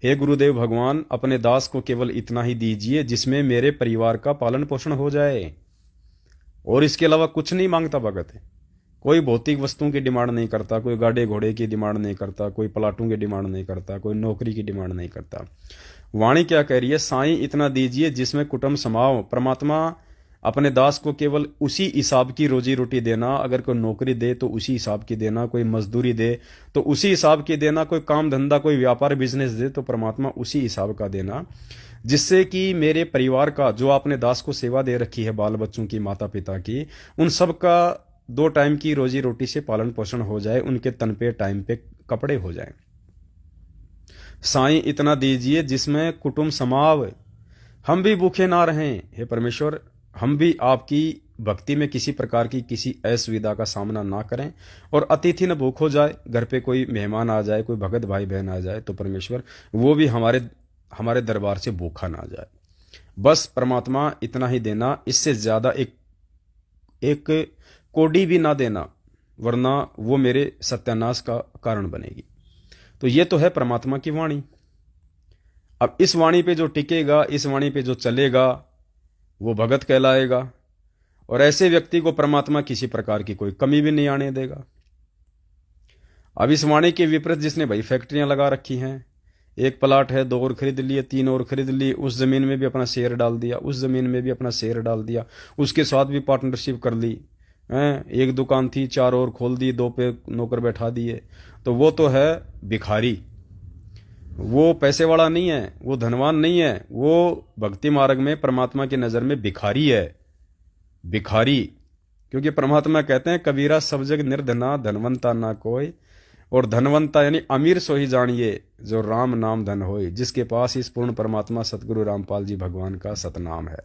हे गुरुदेव भगवान, अपने दास को केवल इतना ही दीजिए जिसमें मेरे परिवार का पालन पोषण हो जाए, और इसके अलावा कुछ नहीं मांगता भगत। कोई भौतिक वस्तुओं की डिमांड नहीं करता, कोई गाड़े घोड़े की डिमांड नहीं करता, कोई प्लाटों की डिमांड नहीं करता, कोई नौकरी की डिमांड नहीं करता। वाणी क्या कह रही है? साईं इतना दीजिए जिसमें कुटुंब समाओ। परमात्मा अपने दास को केवल उसी हिसाब की रोजी रोटी देना, अगर कोई नौकरी दे तो उसी हिसाब की देना, कोई मजदूरी दे तो उसी हिसाब की देना, कोई काम धंधा कोई व्यापार बिजनेस दे तो परमात्मा उसी हिसाब का देना, जिससे कि मेरे परिवार का, जो आपने दास को सेवा दे रखी है, बाल बच्चों की, माता पिता की, उन सब का 2 टाइम की रोजी रोटी से पालन पोषण हो जाए, उनके तन पे टाइम पे कपड़े हो जाए। साईं इतना दीजिए जिसमें कुटुंब समाव, हम भी भूखे ना रहें। हे परमेश्वर, हम भी आपकी भक्ति में किसी प्रकार की किसी असुविधा का सामना ना करें, और अतिथि न भूख हो जाए, घर पे कोई मेहमान आ जाए, कोई भगत भाई बहन आ जाए तो परमेश्वर वो भी हमारे दरबार से भूखा ना जाए। बस परमात्मा इतना ही देना, इससे ज्यादा एक कोडी भी ना देना, वरना वो मेरे सत्यानाश का कारण बनेगी। तो ये तो है परमात्मा की वाणी। अब इस वाणी पे जो टिकेगा, इस वाणी पे जो चलेगा, वो भगत कहलाएगा, और ऐसे व्यक्ति को परमात्मा किसी प्रकार की कोई कमी भी नहीं आने देगा। अब इस वाणी के विपरीत जिसने भाई फैक्ट्रियां लगा रखी हैं, एक प्लाट है, 2 और खरीद लिए, 3 और खरीद ली, उस जमीन में भी अपना शेयर डाल दिया, उस जमीन में भी अपना शेयर डाल दिया, उसके साथ भी पार्टनरशिप कर ली, एक दुकान थी 4 और खोल दी, 2 पे नौकर बैठा दिए, तो वो तो है भिखारी। वो पैसे वाला नहीं है, वो धनवान नहीं है, वो भक्ति मार्ग में परमात्मा की नजर में भिखारी है, भिखारी। क्योंकि परमात्मा कहते हैं कबीरा सब जग निर्धना, धनवंता ना कोई, और धनवंता यानी अमीर सो ही जानिए जो राम नाम धन होए, जिसके पास इस पूर्ण परमात्मा सतगुरु रामपाल जी भगवान का सतनाम है।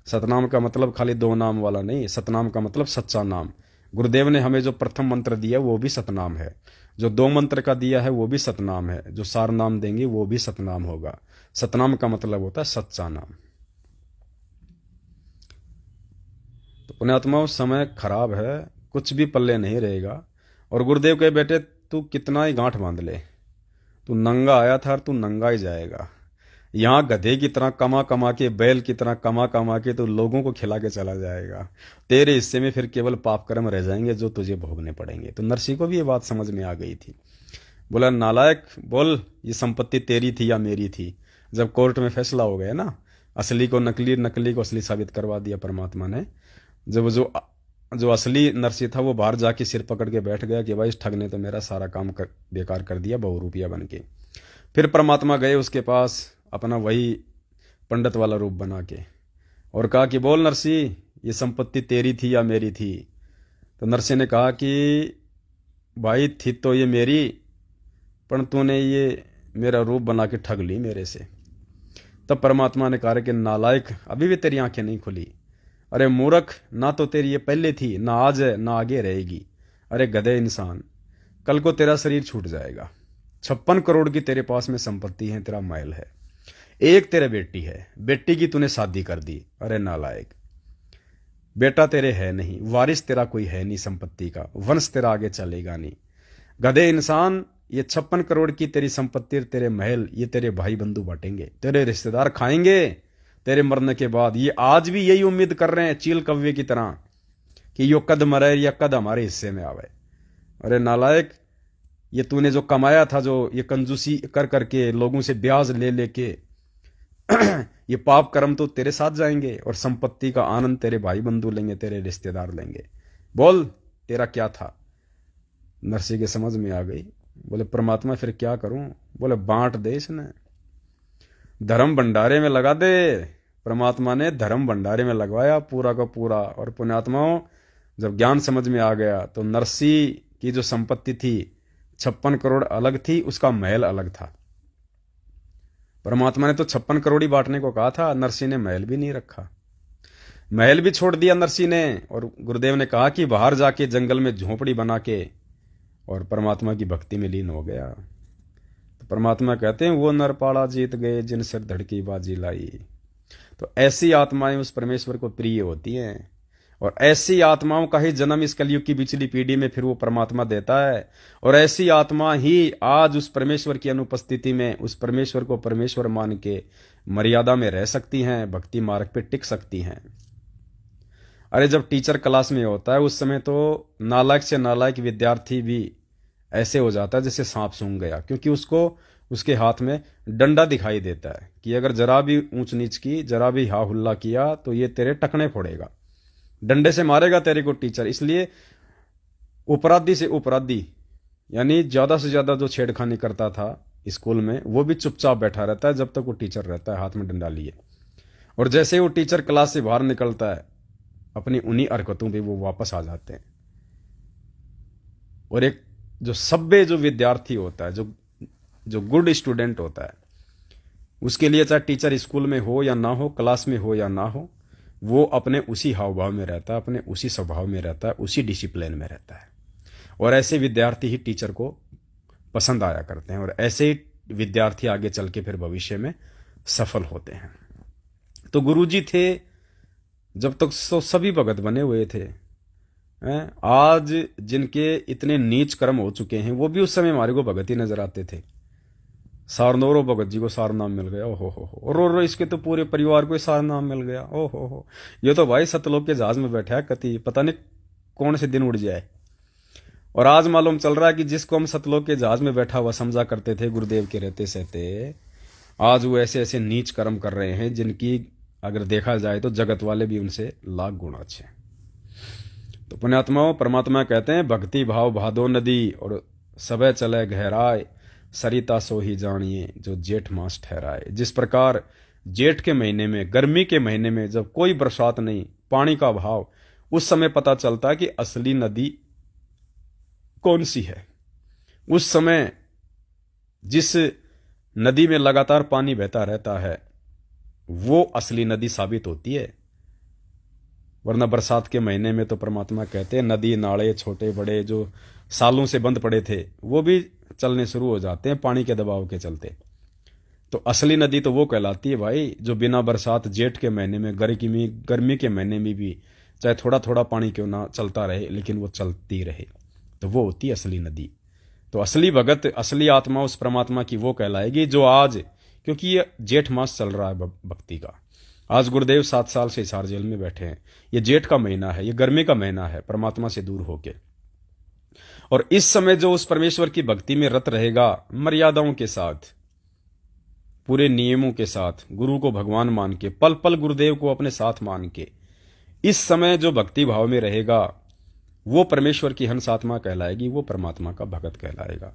सतनाम का मतलब खाली 2 नाम वाला नहीं, सतनाम का मतलब सच्चा नाम। गुरुदेव ने हमें जो प्रथम मंत्र दिया वो भी सतनाम है, जो 2 मंत्र का दिया है वो भी सतनाम है, जो सार नाम देंगे वो भी सतनाम होगा। सतनाम का मतलब होता है सच्चा नाम। तो पुण्यात्माओं, समय खराब है, कुछ भी पल्ले नहीं रहेगा। और गुरुदेव के बेटे तू कितना ही गांठ बांध ले, तू नंगा आया था और तू नंगा ही जाएगा। यहां गधे की तरह कमा कमा के, बैल की तरह कमा कमा के तो लोगों को खिला के चला जाएगा। तेरे हिस्से में फिर केवल पाप कर्म रह जाएंगे जो तुझे भोगने पड़ेंगे। तो नरसिंह को भी ये बात समझ में आ गई थी। बोला, नालायक, बोल ये संपत्ति तेरी थी या मेरी थी? जब कोर्ट में फैसला हो गया ना, असली को नकली, नकली को असली साबित करवा दिया परमात्मा ने। जब जो असली नरसिंह था वो बाहर जाके सिर पकड़ के बैठ गया कि भाई इस ठग ने तो मेरा सारा काम बेकार कर दिया, बहुरूपिया बन के। फिर परमात्मा गए उसके पास अपना वही पंडित वाला रूप बना के, और कहा कि बोल नरसिंह, ये संपत्ति तेरी थी या मेरी थी? तो नरसिंह ने कहा कि भाई थी तो ये मेरी, पर तूने ये मेरा रूप बना के ठग ली मेरे से। तब परमात्मा ने कहा कि नालायक, अभी भी तेरी आंखें नहीं खुली। अरे मूर्ख, ना तो तेरी ये पहले थी, ना आज है, ना आगे रहेगी। अरे गधे इंसान, कल को तेरा शरीर छूट जाएगा। 56 करोड़ की तेरे पास में संपत्ति है, तेरा महल है, एक तेरे बेटी है, बेटी की तूने शादी कर दी। अरे नालायक, बेटा तेरे है नहीं, वारिस तेरा कोई है नहीं संपत्ति का, वंश तेरा आगे चलेगा नहीं। गधे इंसान, ये 56 करोड़ की तेरी संपत्ति, तेरे महल, ये तेरे भाई बंधु बांटेंगे, तेरे रिश्तेदार खाएंगे तेरे मरने के बाद। ये आज भी यही उम्मीद कर रहे हैं चील कौवे की तरह कि यो कद मरे या कद हमारे हिस्से में आवे। अरे नालायक, ये तूने जो कमाया था, जो ये कंजूसी कर करके लोगों से ब्याज ले लेके ये पाप कर्म तो तेरे साथ जाएंगे, और संपत्ति का आनंद तेरे भाई बंधु लेंगे, तेरे रिश्तेदार लेंगे। बोल तेरा क्या था? नरसी के समझ में आ गई। बोले परमात्मा फिर क्या करूं? बोले बांट दे इसने, धर्म भंडारे में लगा दे। परमात्मा ने धर्म भंडारे में लगवाया पूरा का पूरा। और पुण्यात्माओं, जब ज्ञान समझ में आ गया तो नरसी की जो संपत्ति थी 56 करोड़ अलग थी, उसका महल अलग था। परमात्मा ने तो 56 करोड़ ही बांटने को कहा था, नरसी ने महल भी नहीं रखा, महल भी छोड़ दिया नरसी ने। और गुरुदेव ने कहा कि बाहर जाके जंगल में झोपड़ी बना के और परमात्मा की भक्ति में लीन हो गया। तो परमात्मा कहते हैं वो नरपाड़ा जीत गए जिन सिर धड़की बाजी लाई। तो ऐसी आत्माएं उस परमेश्वर को प्रिय होती हैं, और ऐसी आत्माओं का ही जन्म इस कलयुग की पिछली पीढ़ी में फिर वो परमात्मा देता है। और ऐसी आत्मा ही आज उस परमेश्वर की अनुपस्थिति में उस परमेश्वर को परमेश्वर मान के मर्यादा में रह सकती हैं, भक्ति मार्ग पे टिक सकती हैं। अरे जब टीचर क्लास में होता है उस समय तो नालायक से नालायक विद्यार्थी भी ऐसे हो जाता है जैसे सांप सूंघ गया, क्योंकि उसको उसके हाथ में डंडा दिखाई देता है कि अगर जरा भी ऊंच नीच की, जरा भी हा हुल्ला किया तो ये तेरे टकने फोड़ेगा, डंडे से मारेगा तेरे को टीचर। इसलिए उपराधी से उपराधी, यानी ज्यादा से ज्यादा जो छेड़खानी करता था स्कूल में, वो भी चुपचाप बैठा रहता है जब तक वो टीचर रहता है हाथ में डंडा लिए। और जैसे ही वो टीचर क्लास से बाहर निकलता है, अपनी उन्हीं हरकतों पे वो वापस आ जाते हैं। और एक जो सभ्य जो विद्यार्थी होता है, जो गुड स्टूडेंट होता है, उसके लिए चाहे टीचर स्कूल में हो या ना हो, क्लास में हो या ना हो, वो अपने उसी हाव भाव में रहता है, अपने उसी स्वभाव में रहता है, उसी डिसिप्लिन में रहता है। और ऐसे विद्यार्थी ही टीचर को पसंद आया करते हैं, और ऐसे ही विद्यार्थी आगे चल के फिर भविष्य में सफल होते हैं। तो गुरुजी थे जब तक तो सभी भगत बने हुए थे। आज जिनके इतने नीच कर्म हो चुके हैं, वो भी उस समय हमारे को भगत ही नजर आते थे। सारनौरो भगत जी को सार नाम मिल गया, ओहो हो। और इसके तो पूरे परिवार को सार नाम मिल गया, ओहो हो। ये तो भाई सतलोक के जहाज में बैठा है, कति पता नहीं कौन से दिन उड़ जाए। और आज मालूम चल रहा है कि जिसको हम सतलोक के जहाज में बैठा हुआ समझा करते थे गुरुदेव के रहते सहते, आज वो ऐसे ऐसे नीच कर्म कर रहे हैं जिनकी अगर देखा जाए तो जगत वाले भी उनसे लाख गुना अच्छे। तो पुण्यात्माओं, परमात्मा कहते हैं भक्ति भाव भादो नदी, और सबे चले गहराए, सरिता सो ही जानिए जो जेठ मास ठहराए। जिस प्रकार जेठ के महीने में, गर्मी के महीने में जब कोई बरसात नहीं, पानी का अभाव, उस समय पता चलता है कि असली नदी कौन सी है। उस समय जिस नदी में लगातार पानी बहता रहता है वो असली नदी साबित होती है। वरना बरसात के महीने में तो परमात्मा कहते हैं नदी नाले छोटे बड़े जो सालों से बंद पड़े थे वो भी चलने शुरू हो जाते हैं पानी के दबाव के चलते। तो असली नदी तो वो कहलाती है भाई जो बिना बरसात जेठ के महीने में, गर्मी के महीने में भी चाहे थोड़ा थोड़ा पानी क्यों ना चलता रहे लेकिन वो चलती रहे, तो वो होती है असली नदी। तो असली भगत, असली आत्मा उस परमात्मा की वो कहलाएगी जो आज, क्योंकि ये जेठ मास चल रहा है भक्ति का, आज गुरुदेव 7 साल से हिसार जेल में बैठे हैं, ये जेठ का महीना है, ये गर्मी का महीना है परमात्मा से दूर होके। और इस समय जो उस परमेश्वर की भक्ति में रत रहेगा, मर्यादाओं के साथ, पूरे नियमों के साथ, गुरु को भगवान मान के, पल पल गुरुदेव को अपने साथ मान के, इस समय जो भक्ति भाव में रहेगा वो परमेश्वर की हंस आत्मा कहलाएगी, वो परमात्मा का भगत कहलाएगा।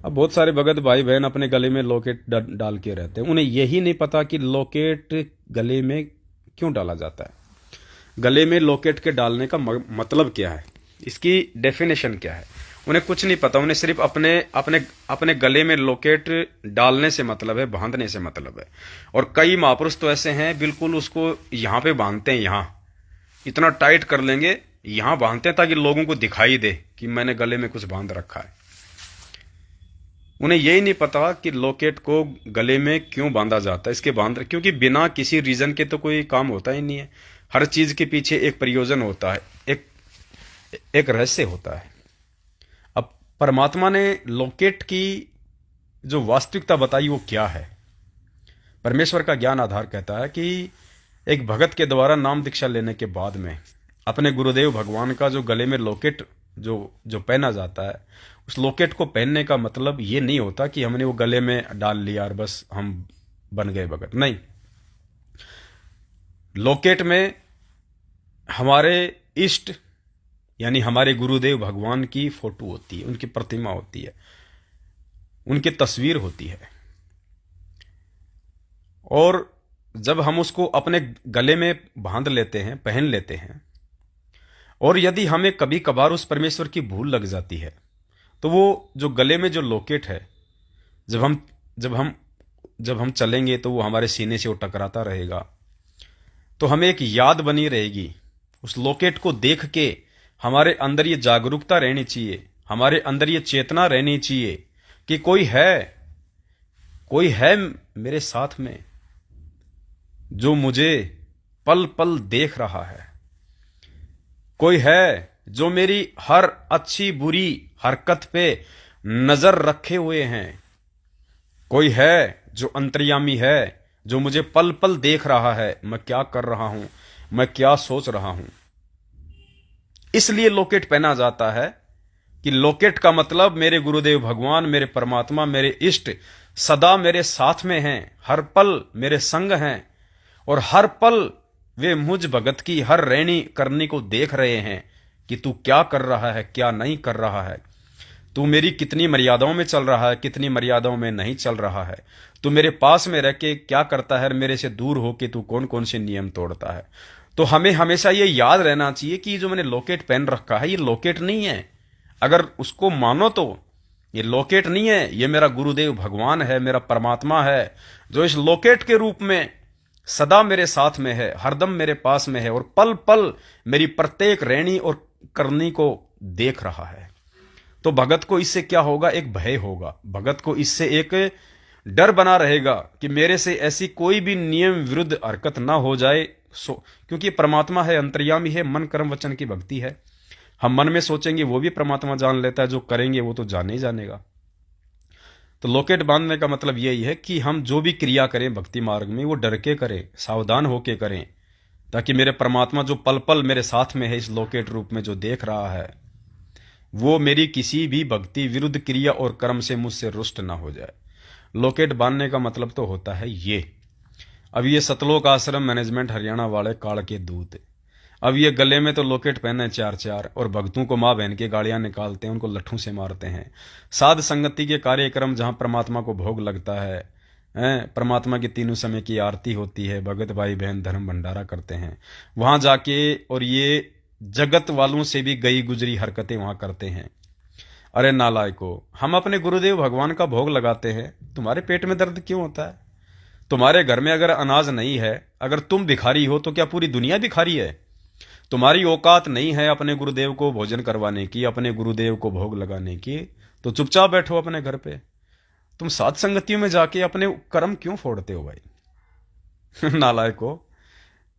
अब बहुत सारे भगत भाई बहन अपने गले में लॉकेट डाल के रहते हैं, उन्हें यही नहीं पता कि लॉकेट गले में क्यों डाला जाता है, गले में लॉकेट के डालने का मतलब क्या है, इसकी डेफिनेशन क्या है। उन्हें कुछ नहीं पता, उन्हें सिर्फ अपने अपने अपने गले में लॉकेट डालने से मतलब है, बांधने से मतलब है। और कई महापुरुष तो ऐसे हैं बिल्कुल उसको यहां पे बांधते हैं, यहां इतना टाइट कर लेंगे, यहां बांधते हैं ताकि लोगों को दिखाई दे कि मैंने गले में कुछ बांध रखा है। उन्हें यही नहीं पता कि लॉकेट को गले में क्यों बांधा जाता है, इसके क्योंकि बिना किसी रीजन के तो कोई काम होता ही नहीं है। हर चीज के पीछे एक प्रयोजन होता है, एक रहस्य होता है। अब परमात्मा ने लॉकेट की जो वास्तविकता बताई वो क्या है? परमेश्वर का ज्ञान आधार कहता है कि एक भगत के द्वारा नाम दीक्षा लेने के बाद में अपने गुरुदेव भगवान का जो गले में लॉकेट जो पहना जाता है, उस लॉकेट को पहनने का मतलब ये नहीं होता कि हमने वो गले में डाल लिया और बस हम बन गए भगत। नहीं, लॉकेट में हमारे इष्ट यानी हमारे गुरुदेव भगवान की फोटो होती है, उनकी प्रतिमा होती है, उनकी तस्वीर होती है। और जब हम उसको अपने गले में बांध लेते हैं, पहन लेते हैं, और यदि हमें कभी कभार उस परमेश्वर की भूल लग जाती है, तो वो जो गले में जो लॉकेट है, जब हम चलेंगे तो वो हमारे सीने से वो टकराता रहेगा। तो हमें एक याद बनी रहेगी, उस लॉकेट को देख के हमारे अंदर ये जागरूकता रहनी चाहिए, हमारे अंदर ये चेतना रहनी चाहिए कि कोई है मेरे साथ में जो मुझे पल पल देख रहा है, कोई है जो मेरी हर अच्छी बुरी हरकत पे नजर रखे हुए हैं, कोई है जो अंतर्यामी है, जो मुझे पल पल देख रहा है, मैं क्या कर रहा हूं, मैं क्या सोच रहा हूं। इसलिए लॉकेट पहना जाता है कि लॉकेट का मतलब मेरे गुरुदेव भगवान, मेरे परमात्मा, मेरे इष्ट सदा मेरे साथ में हैं, हर पल मेरे संग हैं, और हर पल वे मुझ भगत की हर रहनी करनी को देख रहे हैं कि तू क्या कर रहा है, क्या नहीं कर रहा है, तू मेरी कितनी मर्यादाओं में चल रहा है, कितनी मर्यादाओं में नहीं चल रहा है, तू मेरे पास में रह के क्या करता है, मेरे से दूर होके तू कौन कौन से नियम तोड़ता है। तो हमें हमेशा ये याद रहना चाहिए कि जो मैंने लॉकेट पहन रखा है ये लॉकेट नहीं है। अगर उसको मानो तो ये लॉकेट नहीं है, ये मेरा गुरुदेव भगवान है, मेरा परमात्मा है, जो इस लॉकेट के रूप में सदा मेरे साथ में है, हरदम मेरे पास में है, और पल पल मेरी प्रत्येक रहनी और करनी को देख रहा है। तो भगत को इससे क्या होगा? एक भय होगा, भगत को इससे एक डर बना रहेगा कि मेरे से ऐसी कोई भी नियम विरुद्ध हरकत ना हो जाए। क्योंकि परमात्मा है, अंतर्यामी है, मन कर्म वचन की भक्ति है। हम मन में सोचेंगे वो भी परमात्मा जान लेता है, जो करेंगे वो तो जाने ही जानेगा। तो लॉकेट बांधने का मतलब यही है कि हम जो भी क्रिया करें भक्ति मार्ग में वो डर के करें, सावधान होके करें, ताकि मेरे परमात्मा जो पल पल मेरे साथ में है, इस लॉकेट रूप में जो देख रहा है, वो मेरी किसी भी भक्ति विरुद्ध क्रिया और कर्म से मुझसे रुष्ट ना हो जाए। लॉकेट बांधने का मतलब तो होता है ये। अब ये सतलोक आश्रम मैनेजमेंट हरियाणा वाले काल के दूत, अब ये गले में तो लॉकेट पहने चार चार, और भक्तों को मां बहन की गालियां निकालते हैं, उनको लट्ठों से मारते हैं। साध संगति के कार्यक्रम जहां परमात्मा को भोग लगता है, परमात्मा की तीनों समय की आरती होती है, भगत भाई बहन धर्म भंडारा करते हैं, वहां जाके और ये जगत वालों से भी गई गुजरी हरकतें वहां करते हैं। अरे नालायको, हम अपने गुरुदेव भगवान का भोग लगाते हैं, तुम्हारे पेट में दर्द क्यों होता है? तुम्हारे घर में अगर अनाज नहीं है, अगर तुम भिखारी हो तो क्या पूरी दुनिया भिखारी है? तुम्हारी औकात नहीं है अपने गुरुदेव को भोजन करवाने की, अपने गुरुदेव को भोग लगाने की, तो चुपचाप बैठो अपने घर पे। तुम साध संगतियों में जाके अपने कर्म क्यों फोड़ते हो भाई? नालायको,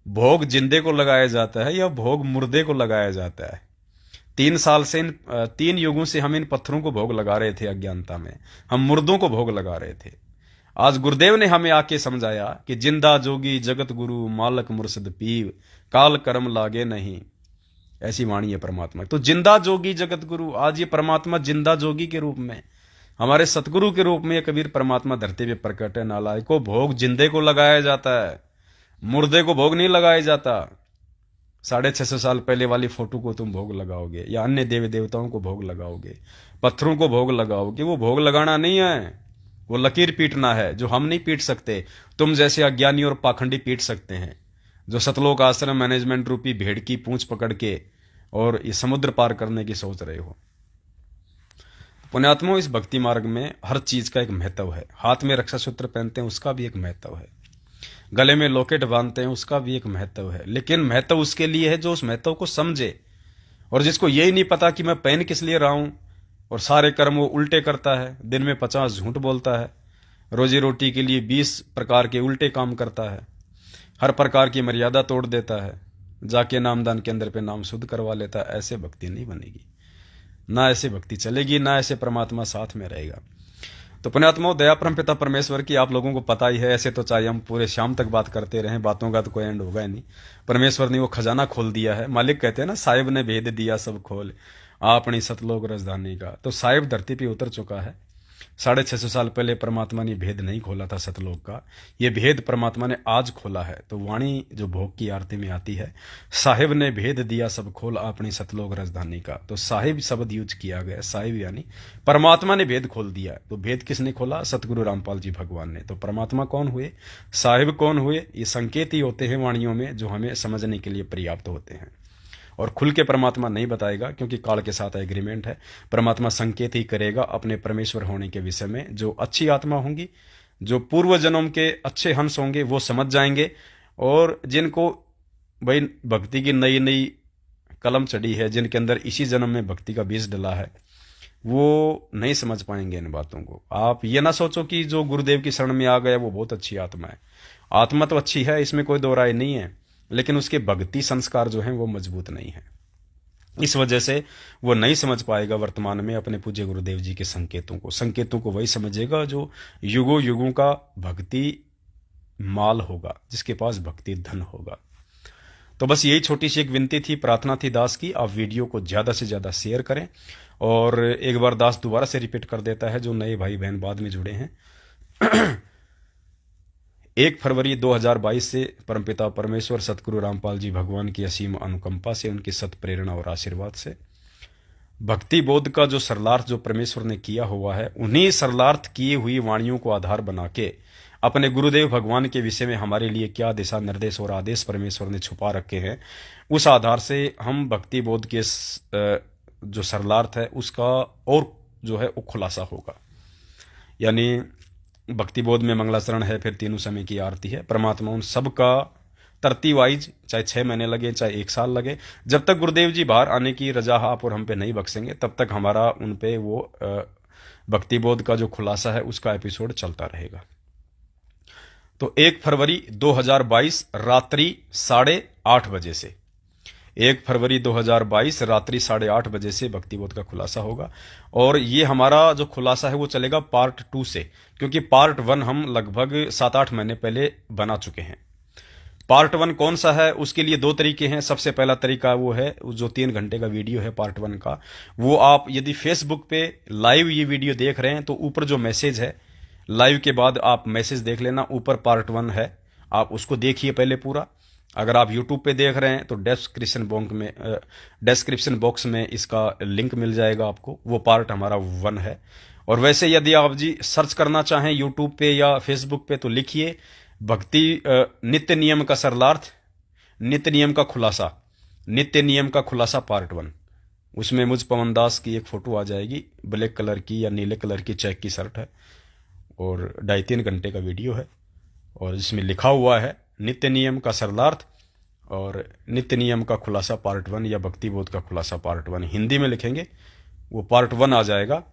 भोग जिंदे को लगाया जाता है या भोग मुर्दे को लगाया जाता है? 3 साल से 3 युगों से हम इन पत्थरों को भोग लगा रहे थे, अज्ञानता में हम मुर्दों को भोग लगा रहे थे। आज गुरुदेव ने हमें आके समझाया कि जिंदा जोगी जगत गुरु मालक मुर्शद पीव, काल कर्म लागे नहीं, ऐसी वाणी है परमात्मा। तो जिंदा जोगी जगत गुरु, आज ये परमात्मा जिंदा जोगी के रूप में, हमारे सतगुरु के रूप में ये कबीर परमात्मा धरती पे प्रकट है। नालायको, भोग जिंदे को लगाया जाता है, मुर्दे को भोग नहीं लगाया जाता। 650 साल पहले वाली फोटो को तुम भोग लगाओगे, या अन्य देवी देवताओं को भोग लगाओगे, पत्थरों को भोग लगाओगे, वो भोग लगाना नहीं है, वो लकीर पीटना है, जो हम नहीं पीट सकते। तुम जैसे अज्ञानी और पाखंडी पीट सकते हैं, जो सतलोक आश्रम मैनेजमेंट रूपी भेड़ की पूंछ पकड़ के और ये समुद्र पार करने की सोच रहे हो। पुण्यात्माओं, इस भक्ति मार्ग में हर चीज का एक महत्व है। हाथ में रक्षा सूत्र पहनते हैं, उसका भी एक महत्व है। गले में लॉकेट बांधते हैं, उसका भी एक महत्व है। लेकिन महत्व उसके लिए है जो उस महत्व को समझे, और जिसको यही नहीं पता कि मैं पहन किस लिए रहा हूं, और सारे कर्म वो उल्टे करता है, दिन में 50 झूठ बोलता है, रोजी रोटी के लिए 20 प्रकार के उल्टे काम करता है, हर प्रकार की मर्यादा तोड़ देता है, जाके नामदान केंद्र पे नाम शुद्ध करवा लेता है। ऐसे भक्ति नहीं बनेगी, ना ऐसे भक्ति चलेगी, ना ऐसे परमात्मा साथ में रहेगा। तो पुण्यात्माओं, दया परम पिता परमेश्वर की आप लोगों को पता ही है। ऐसे तो चाहे हम पूरे शाम तक बात करते रहें, बातों का तो कोई एंड होगा ही नहीं। परमेश्वर ने वो खजाना खोल दिया है। मालिक कहते हैं ना, साहिब ने भेद दिया सब खोल, आपनी सतलोक राजधानी का। तो साहिब धरती पे उतर चुका है। 650 साल पहले परमात्मा ने भेद नहीं खोला था सतलोक का, ये भेद परमात्मा ने आज खोला है। तो वाणी जो भोग की आरती में आती है, साहिब ने भेद दिया सब खोल अपनी सतलोक राजधानी का। तो साहिब शब्द यूज किया गया, साहिब यानी परमात्मा ने भेद खोल दिया। तो भेद किसने खोला? सतगुरु रामपाल जी भगवान ने। तो परमात्मा कौन हुए, साहिब कौन हुए? ये संकेत ही होते हैं वाणियों में, जो हमें समझने के लिए पर्याप्त होते हैं। और खुल के परमात्मा नहीं बताएगा, क्योंकि काल के साथ एग्रीमेंट है। परमात्मा संकेत ही करेगा अपने परमेश्वर होने के विषय में। जो अच्छी आत्मा होंगी, जो पूर्व जन्म के अच्छे हंस होंगे, वो समझ जाएंगे। और जिनको भाई भक्ति की नई नई कलम चढ़ी है, जिनके अंदर इसी जन्म में भक्ति का बीज डला है, वो नहीं समझ पाएंगे इन बातों को। आप ये ना सोचो कि जो गुरुदेव की शरण में आ गया वो बहुत अच्छी आत्मा है। आत्मा तो अच्छी है, इसमें कोई दो राय नहीं है, लेकिन उसके भक्ति संस्कार जो हैं वो मजबूत नहीं है। इस वजह से वो नहीं समझ पाएगा वर्तमान में अपने पूज्य गुरुदेव जी के संकेतों को। संकेतों को वही समझेगा जो युगों युगों का भक्ति माल होगा, जिसके पास भक्ति धन होगा। तो बस यही छोटी सी एक विनती थी, प्रार्थना थी दास की, आप वीडियो को ज्यादा से ज्यादा शेयर करें। और एक बार दास दोबारा से रिपीट कर देता है, जो नए भाई बहन बाद में जुड़े हैं। 1 फरवरी 2022 से परमपिता परमेश्वर सतगुरु रामपाल जी भगवान की असीम अनुकंपा से, उनकी सत प्रेरणा और आशीर्वाद से, भक्ति बोध का जो सरलार्थ जो परमेश्वर ने किया हुआ है, उन्हीं सरलार्थ किए हुई वाणियों को आधार बना के अपने गुरुदेव भगवान के विषय में हमारे लिए क्या दिशा निर्देश और आदेश परमेश्वर ने छुपा रखे हैं, उस आधार से हम भक्ति बोध के जो सरलार्थ है उसका और जो है वो खुलासा होगा। यानी भक्ति बोध में मंगलाचरण है, फिर तीनों समय की आरती है। परमात्मा उन सबका तरती वाइज, चाहे 6 महीने लगे चाहे 1 साल लगे, जब तक गुरुदेव जी बाहर आने की रजा आप और हम पे नहीं बख्शेंगे, तब तक हमारा उन पे वो भक्ति बोध का जो खुलासा है उसका एपिसोड चलता रहेगा। तो 1 फरवरी 2022 रात्रि 8:30 बजे से, 1 फरवरी 2022 रात्रि 8:30 बजे से भक्ति बोध का खुलासा होगा। और ये हमारा जो खुलासा है वो चलेगा पार्ट 2 से, क्योंकि पार्ट 1 हम लगभग 7-8 महीने पहले बना चुके हैं। पार्ट 1 कौन सा है, उसके लिए 2 तरीके हैं। सबसे पहला तरीका वो है, जो 3 घंटे का वीडियो है पार्ट 1 का, वो आप यदि फेसबुक पे लाइव ये वीडियो देख रहे हैं तो ऊपर जो मैसेज है, लाइव के बाद आप मैसेज देख लेना, ऊपर पार्ट 1 है, आप उसको देखिए पहले पूरा। अगर आप YouTube पे देख रहे हैं तो डिस्क्रिप्शन बॉक्स में इसका लिंक मिल जाएगा आपको, वो पार्ट हमारा 1 है। और वैसे यदि आप जी सर्च करना चाहें YouTube पे या Facebook पे तो लिखिए भक्ति नित्य नियम का सरलार्थ, नित्य नियम का खुलासा, नित्य नियम का खुलासा पार्ट 1। उसमें मुझ पवन दास की एक फोटो आ जाएगी, ब्लैक कलर की या नीले कलर की चेक की शर्ट है, और 2.5-3 घंटे का वीडियो है। और इसमें लिखा हुआ है नित्य नियम का सरलार्थ और नित्य नियम का खुलासा पार्ट 1, या भक्ति बोध का खुलासा पार्ट 1। हिंदी में लिखेंगे वो पार्ट 1 आ जाएगा।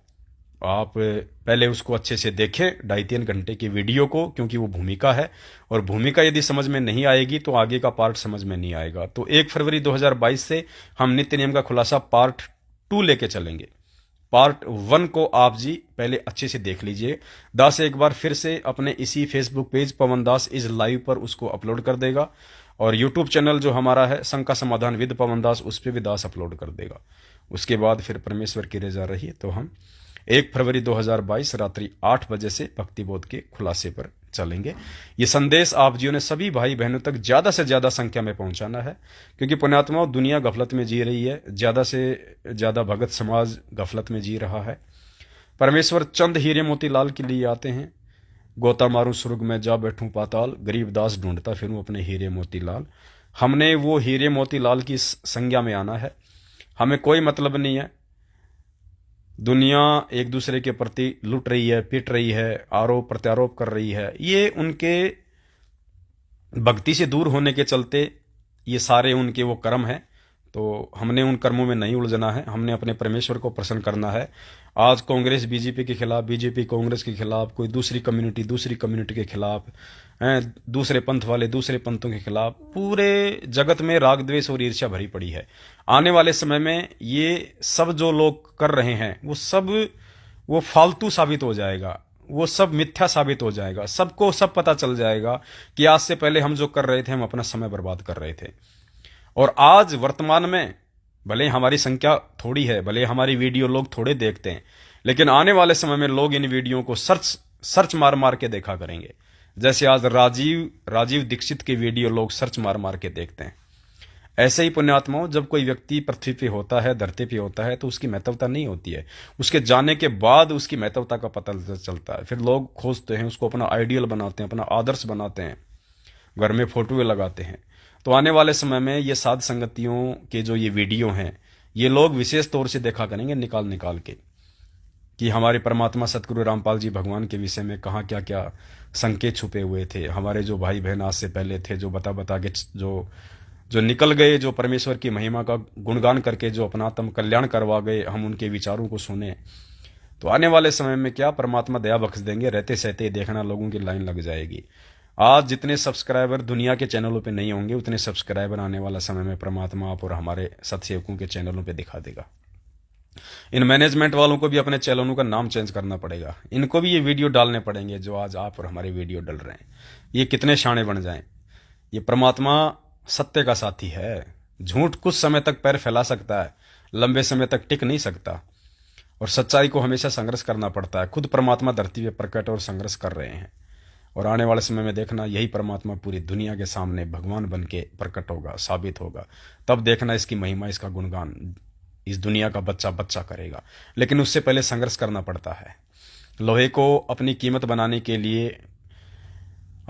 आप पहले उसको अच्छे से देखें, 2.5-3 घंटे की वीडियो को, क्योंकि वो भूमिका है, और भूमिका यदि समझ में नहीं आएगी तो आगे का पार्ट समझ में नहीं आएगा। तो 1 फरवरी 2022 से हम नित्य नियम का खुलासा पार्ट 2 लेके चलेंगे। पार्ट 1 को आप जी पहले अच्छे से देख लीजिए। दास एक बार फिर से अपने इसी Facebook page Pawan Das is live पर उसको अपलोड कर देगा, और यूट्यूब चैनल जो हमारा है शंका समाधान विद पवन दास, उस पर भी दास अपलोड कर देगा। उसके बाद फिर परमेश्वर की रजा रही तो हम 1 फरवरी 2022 रात्रि 8 बजे से भक्ति बोध के खुलासे पर चलेंगे। ये संदेश आप जियों ने सभी भाई बहनों तक ज्यादा से ज्यादा संख्या में पहुंचाना है, क्योंकि पुण्यात्माओं दुनिया गफलत में जी रही है, ज्यादा से ज्यादा भगत समाज गफलत में जी रहा है। परमेश्वर चंद हीरे मोती लाल के लिए आते हैं, गोता मारू स्वर्ग में जा बैठूं पाताल, गरीब दास ढूंढता फिरूं अपने हीरे मोती लाल। हमने वो हीरे मोती लाल की संज्ञा में आना है। हमें कोई मतलब नहीं है दुनिया एक दूसरे के प्रति लुट रही है, पीट रही है, आरोप प्रत्यारोप कर रही है। ये उनके भक्ति से दूर होने के चलते ये सारे उनके वो कर्म हैं। तो हमने उन कर्मों में नहीं उलझना है, हमने अपने परमेश्वर को प्रसन्न करना है। आज कांग्रेस बीजेपी के खिलाफ, बीजेपी कांग्रेस के खिलाफ, कोई दूसरी कम्युनिटी के खिलाफ, दूसरे पंथ वाले दूसरे पंथों के खिलाफ, पूरे जगत में राग द्वेष और ईर्ष्या भरी पड़ी है। आने वाले समय में ये सब जो लोग कर रहे हैं वो फालतू साबित हो जाएगा, वो सब मिथ्या साबित हो जाएगा। सबको सब पता चल जाएगा कि आज से पहले हम जो कर रहे थे, हम अपना समय बर्बाद कर रहे थे। और आज वर्तमान में भले हमारी संख्या थोड़ी है, भले हमारी वीडियो लोग थोड़े देखते हैं, लेकिन आने वाले समय में लोग इन वीडियो को सर्च मार मार के देखा करेंगे। जैसे आज राजीव दीक्षित के वीडियो लोग सर्च मार मार के देखते हैं, ऐसे ही पुण्यात्माओं, जब कोई व्यक्ति पृथ्वी पे होता है, धरती पे होता है, तो उसकी महत्वता नहीं होती है। उसके जाने के बाद उसकी महत्वता का पता चलता है। फिर लोग खोजते हैं, उसको अपना आइडियल बनाते हैं, अपना आदर्श बनाते हैं, घर में फोटोएं लगाते हैं। तो आने वाले समय में ये साध संगतियों के जो ये वीडियो हैं, ये लोग विशेष तौर से देखा करेंगे निकाल निकाल के, कि हमारे परमात्मा सतगुरु रामपाल जी भगवान के विषय में कहाँ क्या क्या संकेत छुपे हुए थे। हमारे जो भाई बहन आज से पहले थे, जो बता के जो निकल गए, जो परमेश्वर की महिमा का गुणगान करके जो अपना आत्म कल्याण करवा गए, हम उनके विचारों को सुने। तो आने वाले समय में क्या परमात्मा दया बख्श देंगे, रहते सहते देखना लोगों की लाइन लग जाएगी। आज जितने सब्सक्राइबर दुनिया के चैनलों पे नहीं होंगे, उतने सब्सक्राइबर आने वाला समय में परमात्मा आप और हमारे सत्सेवकों के चैनलों पे दिखा देगा। इन मैनेजमेंट वालों को भी अपने चैनलों का नाम चेंज करना पड़ेगा, इनको भी ये वीडियो डालने पड़ेंगे जो आज आप और हमारे वीडियो डल रहे हैं। ये कितने शाणे बन जाएं। ये परमात्मा सत्य का साथी है। झूठ कुछ समय तक पैर फैला सकता है, लंबे समय तक टिक नहीं सकता, और सच्चाई को हमेशा संघर्ष करना पड़ता है। खुद परमात्मा धरती पे प्रकट और संघर्ष कर रहे हैं, और आने वाले समय में देखना यही परमात्मा पूरी दुनिया के सामने भगवान बन के प्रकट होगा, साबित होगा। तब देखना इसकी महिमा, इसका गुणगान इस दुनिया का बच्चा बच्चा करेगा। लेकिन उससे पहले संघर्ष करना पड़ता है। लोहे को अपनी कीमत बनाने के लिए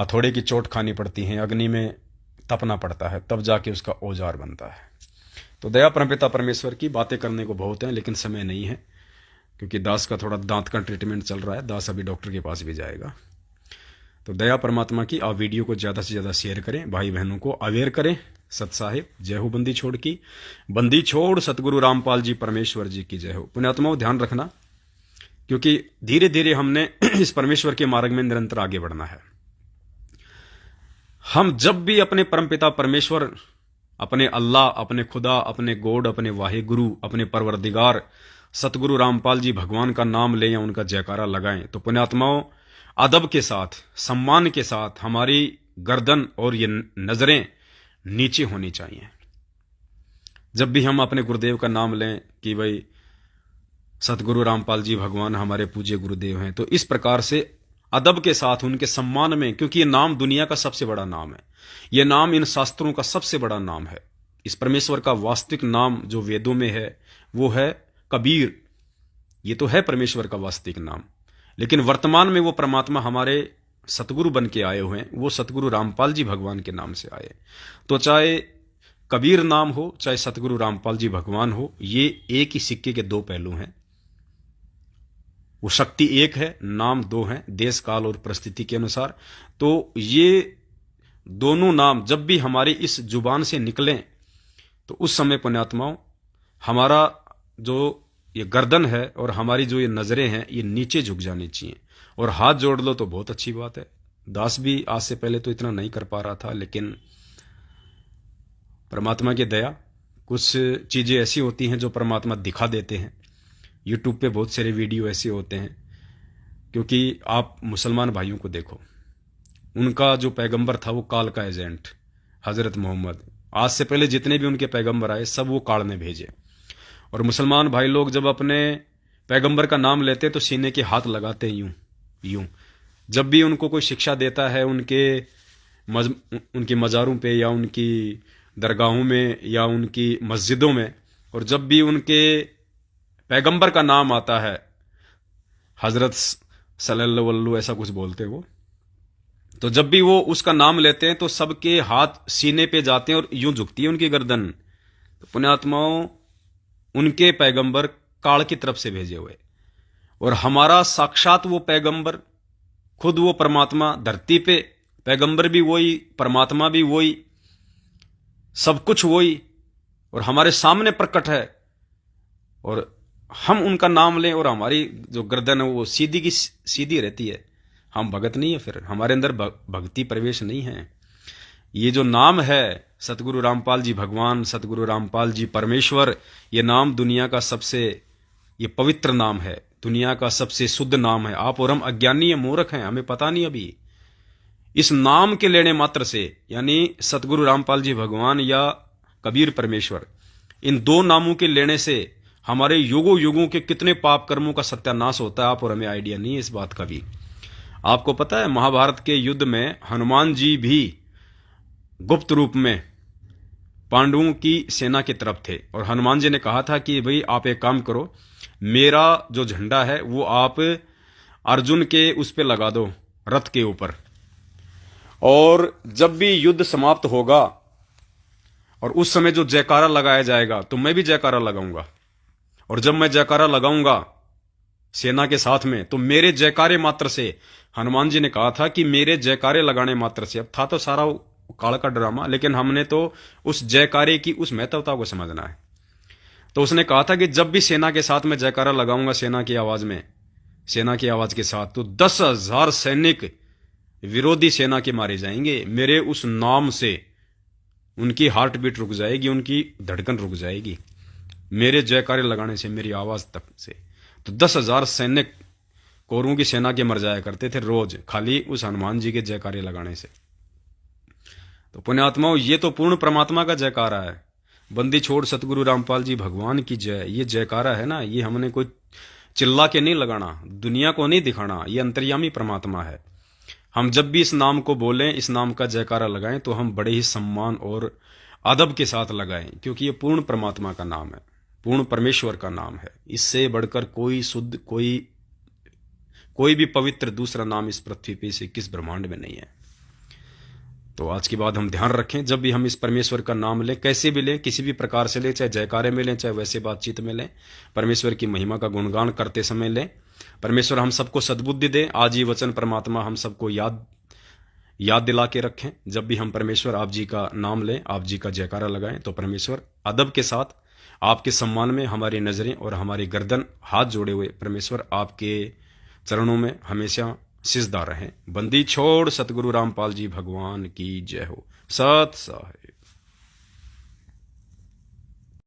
हथौड़े की चोट खानी पड़ती है, अग्नि में तपना पड़ता है, तब जाके उसका औजार बनता है। तो दया परमपिता परमेश्वर की बातें करने को बहुत हैं, लेकिन समय नहीं है, क्योंकि दास का थोड़ा दांत का ट्रीटमेंट चल रहा है। दास अभी डॉक्टर के पास भी जाएगा। तो दया परमात्मा की, आप वीडियो को ज़्यादा से ज़्यादा शेयर करें, भाई बहनों को अवेयर करें। सत साहिब जय हो बंदी छोड़ की, बंदी छोड़ सतगुरु रामपाल जी परमेश्वर जी की जय हो। पुण्यात्माओं ध्यान रखना, क्योंकि धीरे धीरे हमने इस परमेश्वर के मार्ग में निरंतर आगे बढ़ना है। हम जब भी अपने परमपिता परमेश्वर, अपने अल्लाह, अपने खुदा, अपने गॉड, अपने वाहे गुरु, अपने परवरदिगार सतगुरु रामपाल जी भगवान का नाम लें या उनका जयकारा लगाएं, तो पुण्यात्माओं अदब के साथ, सम्मान के साथ हमारी गर्दन और ये नजरें नीचे होनी चाहिए। जब भी हम अपने गुरुदेव का नाम लें कि भाई सतगुरु रामपाल जी भगवान हमारे पूज्य गुरुदेव हैं, तो इस प्रकार से अदब के साथ उनके सम्मान में, क्योंकि ये नाम दुनिया का सबसे बड़ा नाम है, ये नाम इन शास्त्रों का सबसे बड़ा नाम है। इस परमेश्वर का वास्तविक नाम जो वेदों में है वो है कबीर। ये तो है परमेश्वर का वास्तविक नाम, लेकिन वर्तमान में वो परमात्मा हमारे सतगुरु बन के आए हुए हैं, वो सतगुरु रामपाल जी भगवान के नाम से आए। तो चाहे कबीर नाम हो, चाहे सतगुरु रामपाल जी भगवान हो, ये एक ही सिक्के के दो पहलू हैं। वो शक्ति एक है, नाम दो हैं, देश काल और परिस्थिति के अनुसार। तो ये दोनों नाम जब भी हमारी इस जुबान से निकलें, तो उस समय पुण्यात्माओं हमारा जो ये गर्दन है और हमारी जो ये नजरें हैं, ये नीचे झुक जानी चाहिए। और हाथ जोड़ लो तो बहुत अच्छी बात है। दास भी आज से पहले तो इतना नहीं कर पा रहा था, लेकिन परमात्मा की दया, कुछ चीजें ऐसी होती हैं जो परमात्मा दिखा देते हैं। यूट्यूब पे बहुत सारे वीडियो ऐसे होते हैं, क्योंकि आप मुसलमान भाइयों को देखो, उनका जो पैगंबर था वो काल का एजेंट हजरत मोहम्मद, आज से पहले जितने भी उनके पैगंबर आए सब वो काल ने भेजे। और मुसलमान भाई लोग जब अपने पैगंबर का नाम लेते तो सीने के हाथ लगाते यूं यूं। जब भी उनको कोई शिक्षा देता है उनकी मज़ारों पे या उनकी दरगाहों में या उनकी मस्जिदों में, और जब भी उनके पैगंबर का नाम आता है, हजरत सल्लल्लाहु अलैहि वसल्लम ऐसा कुछ बोलते हैं वो, तो जब भी वो उसका नाम लेते हैं तो सबके हाथ सीने पे जाते हैं और यूं झुकती है उनकी गर्दन। तो पुण्यात्माओं, उनके पैगंबर काल की तरफ से भेजे हुए, और हमारा साक्षात वो पैगंबर, खुद वो परमात्मा धरती पे, पैगंबर भी वही, परमात्मा भी वही, सब कुछ वही, और हमारे सामने प्रकट है, और हम उनका नाम लें और हमारी जो गर्दन है वो सीधी की सीधी रहती है। हम भगत नहीं है, फिर हमारे अंदर भक्ति प्रवेश नहीं है। ये जो नाम है सतगुरु रामपाल जी भगवान, सतगुरु रामपाल जी परमेश्वर, ये नाम दुनिया का सबसे ये पवित्र नाम है, दुनिया का सबसे शुद्ध नाम है। आप और हम अज्ञानी है, मूर्ख हैं, हमें पता नहीं अभी। इस नाम के लेने मात्र से, यानी सतगुरु रामपाल जी भगवान या कबीर परमेश्वर, इन दो नामों के लेने से हमारे युगों युगों के कितने पाप कर्मों का सत्यानाश होता है, आप और हमें आइडिया नहीं है इस बात का भी। आपको पता है महाभारत के युद्ध में हनुमान जी भी गुप्त रूप में पांडवों की सेना की तरफ थे, और हनुमान जी ने कहा था कि भाई आप एक काम करो, मेरा जो झंडा है वो आप अर्जुन के उस पे लगा दो, रथ के ऊपर, और जब भी युद्ध समाप्त होगा और उस समय जो जयकारा लगाया जाएगा तो मैं भी जयकारा लगाऊंगा, और जब मैं जयकारा लगाऊंगा सेना के साथ में, तो मेरे जयकारे मात्र से, हनुमान जी ने कहा था कि मेरे जयकारे लगाने मात्र से, अब था तो सारा काल का ड्रामा, लेकिन हमने तो उस जयकारे की उस महत्वता को समझना है। तो उसने कहा था कि जब भी सेना के साथ में जयकारा लगाऊंगा, सेना की आवाज में, सेना की आवाज के साथ, तो 10,000 सैनिक विरोधी सेना के मारे जाएंगे। मेरे उस नाम से उनकी हार्ट बीट रुक जाएगी, उनकी धड़कन रुक जाएगी, मेरे जयकारे लगाने से, मेरी आवाज तक से। तो 10,000 सैनिक कौरवों की सेना के मर जाया करते थे रोज, खाली उस हनुमान जी के जयकारे लगाने से। तो पुण्यात्माओं, ये तो पूर्ण परमात्मा का जयकारा है। बंदी छोड़ सतगुरु रामपाल जी भगवान की जय, ये जयकारा है ना, ये हमने कोई चिल्ला के नहीं लगाना, दुनिया को नहीं दिखाना, ये अंतर्यामी परमात्मा है। हम जब भी इस नाम को बोलें, इस नाम का जयकारा लगाएं, तो हम बड़े ही सम्मान और अदब के साथ लगाएं, क्योंकि ये पूर्ण परमात्मा का नाम है, पूर्ण परमेश्वर का नाम है। इससे बढ़कर कोई शुद्ध, कोई भी पवित्र दूसरा नाम इस पृथ्वी पे से किस ब्रह्मांड में नहीं है। तो आज के बाद हम ध्यान रखें, जब भी हम इस परमेश्वर का नाम लें, कैसे भी लें, किसी भी प्रकार से लें, चाहे जयकारे में लें, चाहे वैसे बातचीत में लें, परमेश्वर की महिमा का गुणगान करते समय लें। परमेश्वर हम सबको सद्बुद्धि दे। आज ये वचन परमात्मा हम सबको याद दिला के रखें। जब भी हम परमेश्वर आप जी का नाम लें, आप जी का जयकारा लगाएं, तो परमेश्वर अदब के साथ आपके सम्मान में हमारी नजरें और हमारी गर्दन हाथ जोड़े हुए परमेश्वर आपके चरणों में हमेशा सिजदा रहें। बंदी छोड़ सतगुरु रामपाल जी भगवान की जय हो। सत है।